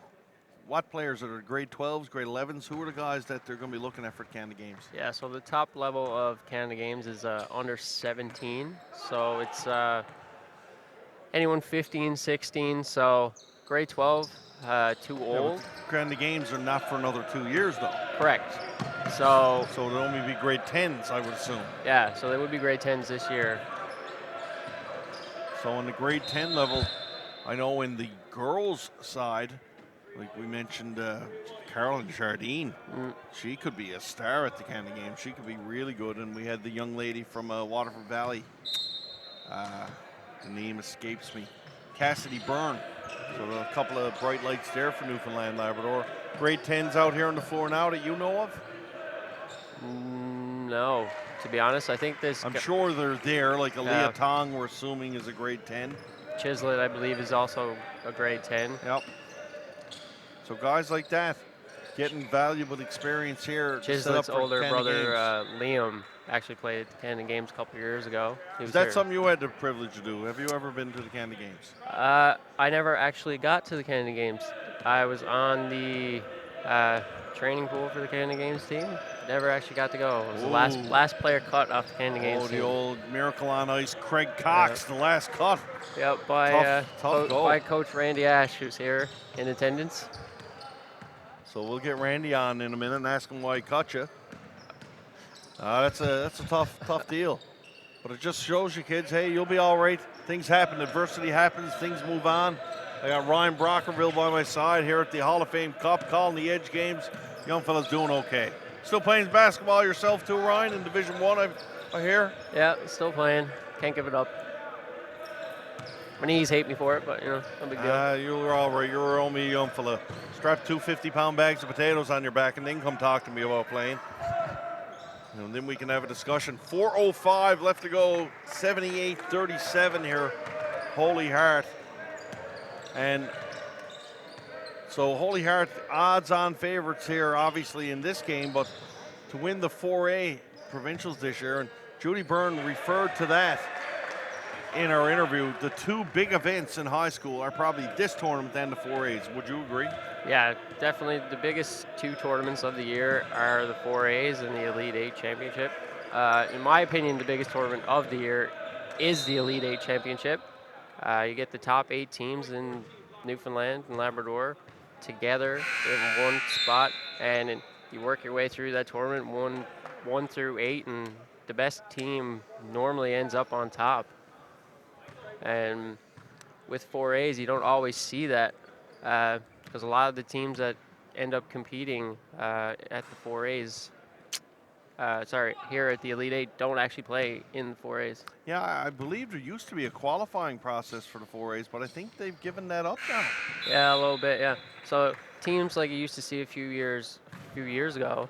Speaker 2: What players are grade 12s, grade 11s? Who are the guys that they're going to be looking at for Canada Games?
Speaker 3: Yeah, so the top level of Canada Games is under 17. So it's anyone 15, 16. So grade 12, too old.
Speaker 2: Canada Games are not for another 2 years, though.
Speaker 3: Correct. So
Speaker 2: it'll only be grade 10s, I would assume.
Speaker 3: Yeah, so they would be grade 10s this year.
Speaker 2: So on the grade 10 level, I know in the girls' side, like we mentioned, Carolyn Jardine, she could be a star at the Canada Games. She could be really good. And we had the young lady from Waterford Valley. The name escapes me. Cassidy Byrne. So a couple of bright lights there for Newfoundland Labrador. Grade 10s out here on the floor now that you know of?
Speaker 3: No, to be honest, I think this.
Speaker 2: I'm sure they're there, like Leah Tong, we're assuming, is a grade 10.
Speaker 3: Chislett, I believe, is also a grade 10.
Speaker 2: Yep. So guys like that getting valuable experience here.
Speaker 3: Chislett's older brother, Liam, actually played at the Canada Games a couple years ago.
Speaker 2: Is that something you had the privilege to do? Have you ever been to the Canada Games?
Speaker 3: I never actually got to the Canada Games. I was on the training pool for the Canada Games team. Never actually got to go. I was the last player cut off the Canada Games team.
Speaker 2: The old Miracle on Ice, Craig Cox, the last cut.
Speaker 3: Yep, by Coach Randy Ash, who's here in attendance.
Speaker 2: So we'll get Randy on in a minute and ask him why he cut you. That's a tough deal. But it just shows you kids, hey, you'll be all right. Things happen, adversity happens, things move on. I got Ryan Brockerville by my side here at the Hall of Fame Cup, calling the Edge games. Young fella's doing okay. Still playing basketball yourself too, Ryan, in Division I hear?
Speaker 3: Yeah, still playing. Can't give it up. My knees hate me for it, but, no big deal.
Speaker 2: You were all right. You were only a young fella. Strap 2 50-pound bags of potatoes on your back and then come talk to me about playing. And then we can have a discussion. 4:05 left to go. 78-37 here. Holy Heart. And so Holy Heart, odds-on favorites here, obviously, in this game, but to win the 4A provincials this year, and Judy Byrne referred to that in our interview. The two big events in high school are probably this tournament and the 4As. Would you agree?
Speaker 3: Yeah, definitely the biggest two tournaments of the year are the 4As and the Elite 8 Championship. In my opinion, the biggest tournament of the year is the Elite 8 Championship. You get the top 8 teams in Newfoundland and Labrador together in one spot, and you work your way through that tournament 1 through 8, and the best team normally ends up on top. And with 4As, you don't always see that because a lot of the teams that end up competing at the 4As, here at the Elite 8 don't actually play in the 4As.
Speaker 2: Yeah, I believe there used to be a qualifying process for the 4As, but I think they've given that up now.
Speaker 3: Yeah, a little bit, yeah. So teams like you used to see a few years ago,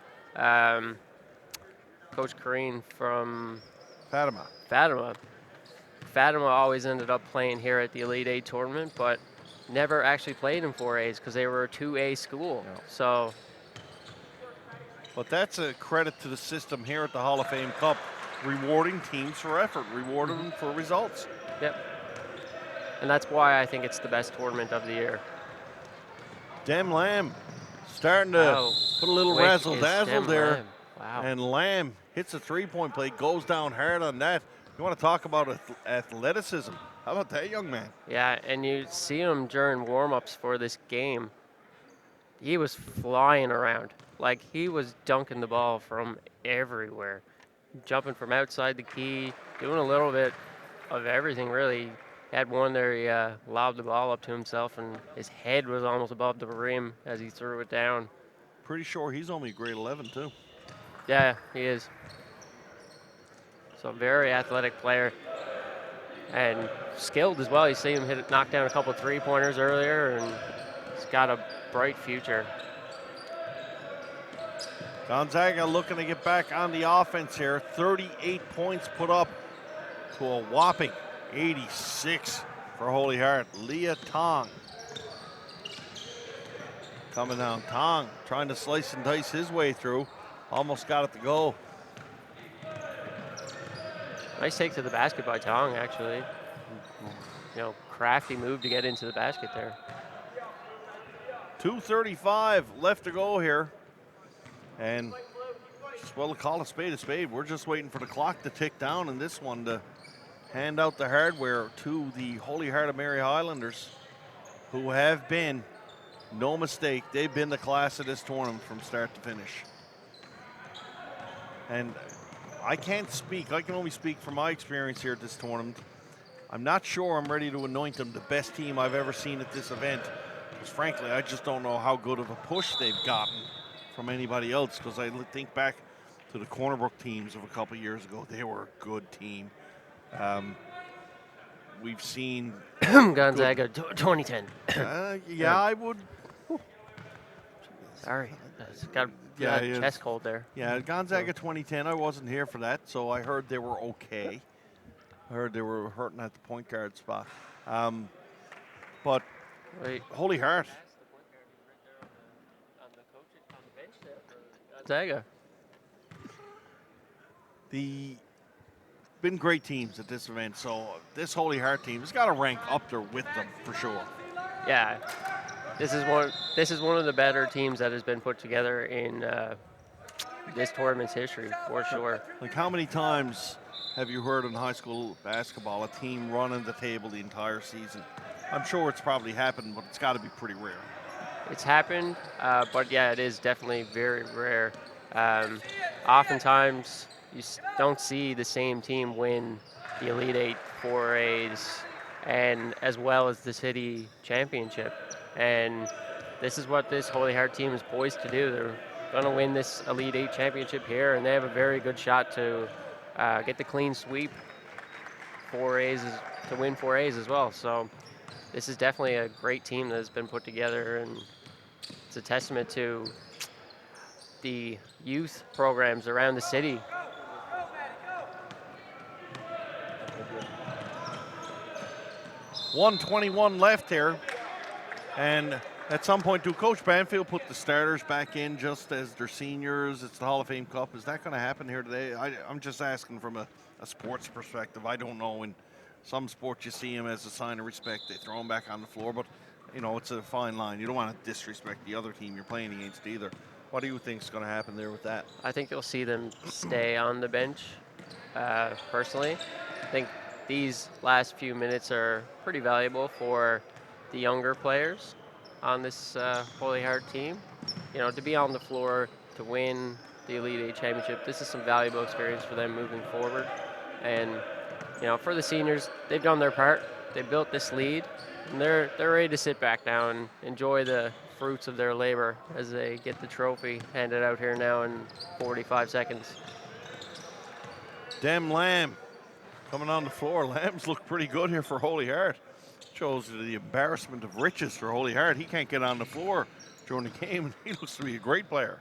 Speaker 3: Coach Kareen from Fatima always ended up playing here at the Elite 8 tournament, but never actually played in 4As because they were a 2A school.
Speaker 2: Yeah.
Speaker 3: So,
Speaker 2: but that's a credit to the system here at the Hall of Fame Cup, rewarding teams for effort, rewarding them for results.
Speaker 3: Yep. And that's why I think it's the best tournament of the year.
Speaker 2: Dem Lamb starting to put a little razzle-dazzle there.
Speaker 3: Wow.
Speaker 2: And Lamb hits a three-point play, goes down hard on that. You want to talk about athleticism? How about that young man?
Speaker 3: Yeah, and you see him during warm-ups for this game. He was flying around. Like, he was dunking the ball from everywhere. Jumping from outside the key, doing a little bit of everything, really. Had one there, he lobbed the ball up to himself, and his head was almost above the rim as he threw it down.
Speaker 2: Pretty sure he's only grade 11, too.
Speaker 3: Yeah, he is. So very athletic player. And skilled as well. You see him knock down a couple 3-pointers earlier, and he's got a bright future.
Speaker 2: Gonzaga looking to get back on the offense here. 38 points put up to a whopping 86 for Holy Heart. Leah Tong coming down. Tong trying to slice and dice his way through. Almost got it to go.
Speaker 3: Nice take to the basket by Tong, actually. Crafty move to get into the basket there.
Speaker 2: 2:35 left to go here. And just, well, call a spade a spade. We're just waiting for the clock to tick down in this one to hand out the hardware to the Holy Heart of Mary Highlanders, who have been, no mistake, they've been the class of this tournament from start to finish. And I can't speak. I can only speak from my experience here at this tournament. I'm not sure I'm ready to anoint them the best team I've ever seen at this event. Because frankly, I just don't know how good of a push they've gotten from anybody else. Because I think back to the Cornerbrook teams of a couple years ago. They were a good team. We've seen
Speaker 3: Gonzaga 2010.
Speaker 2: Yeah, I would.
Speaker 3: Sorry, got a chest cold there.
Speaker 2: Yeah, Gonzaga 2010. I wasn't here for that, so I heard they were okay. I heard they were hurting at the point guard spot. But Holy Heart.
Speaker 3: Gonzaga.
Speaker 2: Been great teams at this event, so this Holy Heart team has got to rank up there with them for sure.
Speaker 3: Yeah, this is one of the better teams that has been put together in this tournament's history, for sure.
Speaker 2: Like, how many times have you heard in high school basketball a team running the table the entire season? I'm sure it's probably happened, but it's got to be pretty rare.
Speaker 3: It's happened, but yeah, it is definitely very rare. Oftentimes, you don't see the same team win the Elite Eight 4As and as well as the city championship. And this is what this Holy Heart team is poised to do. They're going to win this Elite Eight championship here, and they have a very good shot to get the clean sweep 4As to win 4As as well. So this is definitely a great team that has been put together, and it's a testament to the youth programs around the city.
Speaker 2: .121 left here, and at some point, do Coach Banfield put the starters back in just as their seniors? It's the Hall of Fame Cup. Is that going to happen here today? I'm just asking from a sports perspective. I don't know. In some sports, you see them as a sign of respect. They throw them back on the floor, but it's a fine line. You don't want to disrespect the other team you're playing against either. What do you think is going to happen there with that?
Speaker 3: I think you'll see them stay on the bench, personally. I think these last few minutes are pretty valuable for the younger players on this Holy Heart team. To be on the floor to win the Elite Eight championship, this is some valuable experience for them moving forward. And, for the seniors, they've done their part. They built this lead, and they're ready to sit back now and enjoy the fruits of their labor as they get the trophy handed out here now in 45 seconds.
Speaker 2: Dem Lamb coming on the floor. Lamb's look pretty good here for Holy Heart. Shows the embarrassment of riches for Holy Heart. He can't get on the floor during the game, and he looks to be a great player.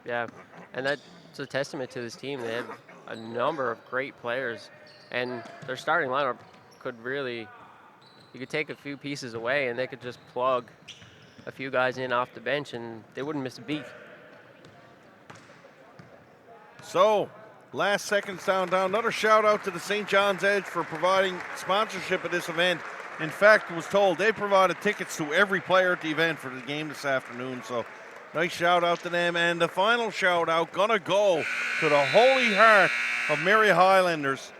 Speaker 3: Yeah, and that's a testament to this team. They have a number of great players, and their starting lineup could really, you could take a few pieces away, and they could just plug a few guys in off the bench, and they wouldn't miss a beat.
Speaker 2: So, last seconds down. Another shout out to the St. John's Edge for providing sponsorship of this event. In fact, was told they provided tickets to every player at the event for the game this afternoon. So, nice shout out to them. And the final shout out gonna go to the Holy Heart of Mary Highlanders.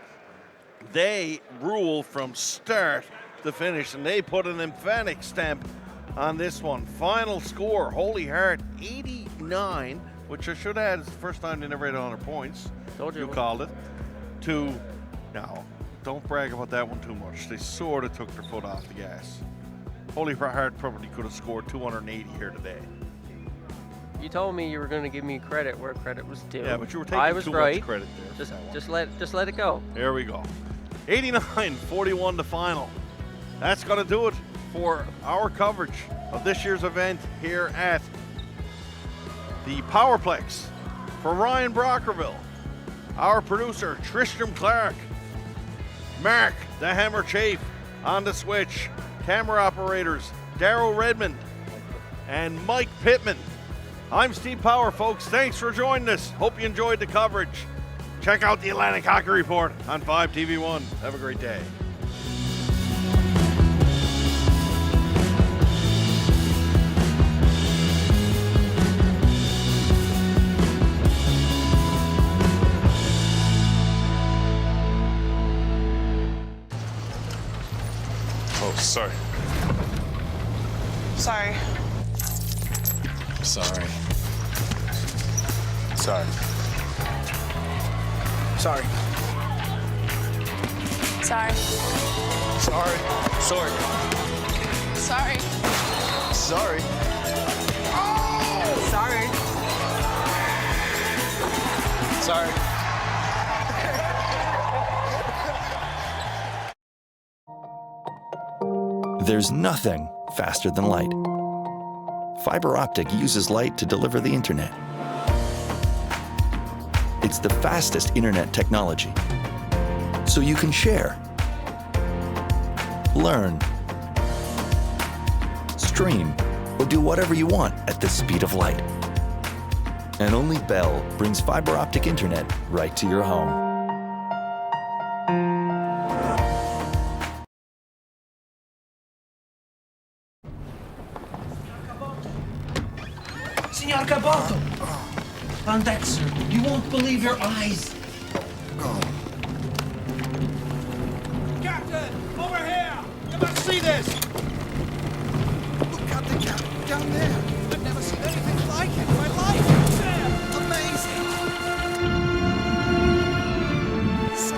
Speaker 2: they rule from start to finish, and they put an emphatic stamp on this one. Final score, Holy Heart 89, which I should add is the first time they never had 100 points.
Speaker 3: Told you.
Speaker 2: You called it. To, now, don't brag about that one too much. They sort of took their foot off the gas. Holy Heart probably could have scored 280 here today.
Speaker 3: You told me you were going to give me credit where credit was due.
Speaker 2: Yeah, but you were taking too much credit there.
Speaker 3: Just let it go.
Speaker 2: Here we go. 89-41 the final. That's going to do it for our coverage of this year's event here at the Powerplex. For Ryan Brockerville, our producer Tristram Clark, Mark the Hammer Chafe on the switch, camera operators Darryl Redmond and Mike Pittman. I'm Steve Power, folks. Thanks for joining us. Hope you enjoyed the coverage. Check out the Atlantic Hockey Report on 5TV1. Have a great day.
Speaker 1: Oh, sorry.
Speaker 20: Sorry.
Speaker 1: Sorry. Sorry.
Speaker 20: Sorry. Sorry.
Speaker 1: Sorry.
Speaker 20: Sorry. Sorry.
Speaker 1: Sorry.
Speaker 20: Oh! Sorry.
Speaker 1: Sorry.
Speaker 9: There's nothing faster than light. Fiber optic uses light to deliver the internet. It's the fastest internet technology. So you can share, learn, stream, or do whatever you want at the speed of light. And only Bell brings fiber optic internet right to your home.
Speaker 10: Signor Caboto! On deck, sir. You won't believe your eyes.
Speaker 13: Captain, over here! You must see this!
Speaker 12: Look at the captain down there. I've never seen anything like it in my life. Amazing. So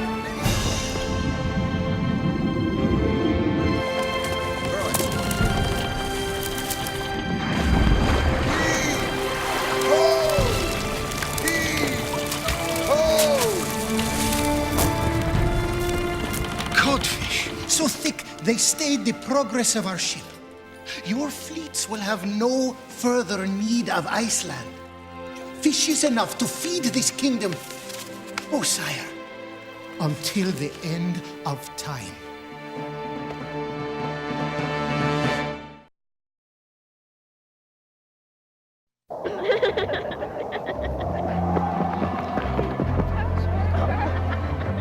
Speaker 11: Codfish, so thick they stayed the progress of our ship. Your fleets will have no further need of Iceland. Fish is enough to feed this kingdom, oh sire, until the end of time.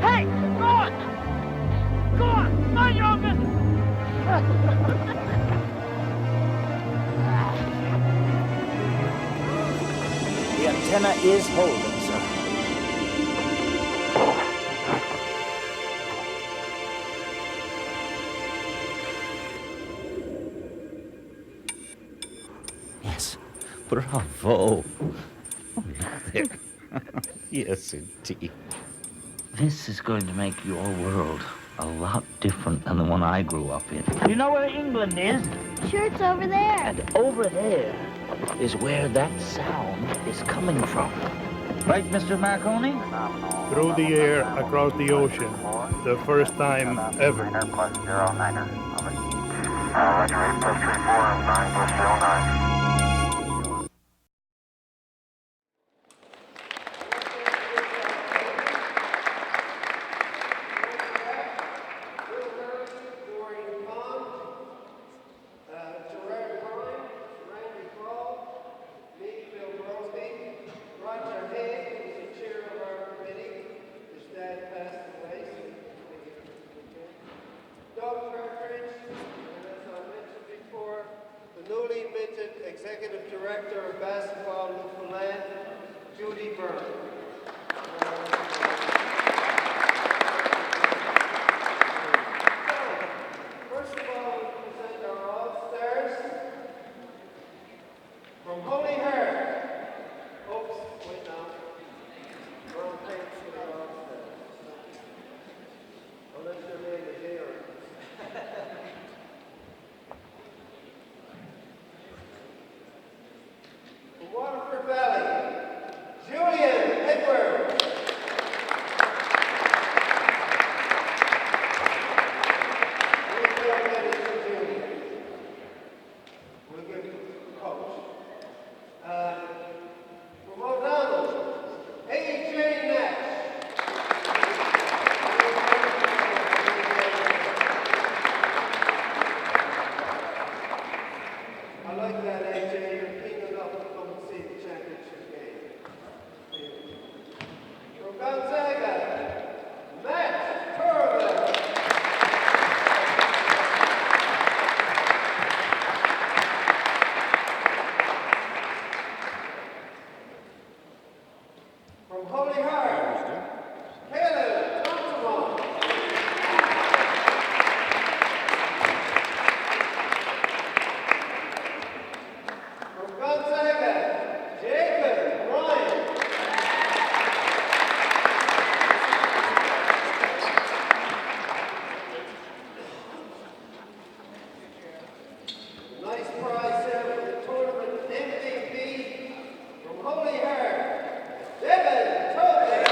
Speaker 10: Hey, go on! Go on! Mind your own business!
Speaker 23: The antenna is holding, sir.
Speaker 24: Yes. Bravo. Oh, look there. Yes, indeed. This is going to make your world a lot different than the one I grew up in. You know where England is?
Speaker 25: Sure, it's over there.
Speaker 24: And over there is where that sound is coming from. Right, Mr. Marconi?
Speaker 26: Through the air, across the ocean. The first time ever.
Speaker 27: Roger, 8 plus 34, 9 plus 09.
Speaker 28: Executive Director of Basketball Newfoundland, Judy Byrne. From Holy Heart, Caleb Thompson. From Gonzaga, Jacob Ryan. Nice prize there for the tournament MVP from Holy Heart, Devin Tobin.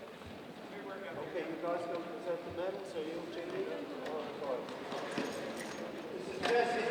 Speaker 28: Okay, you guys go present the medals, so you, Jamie? This is Jesse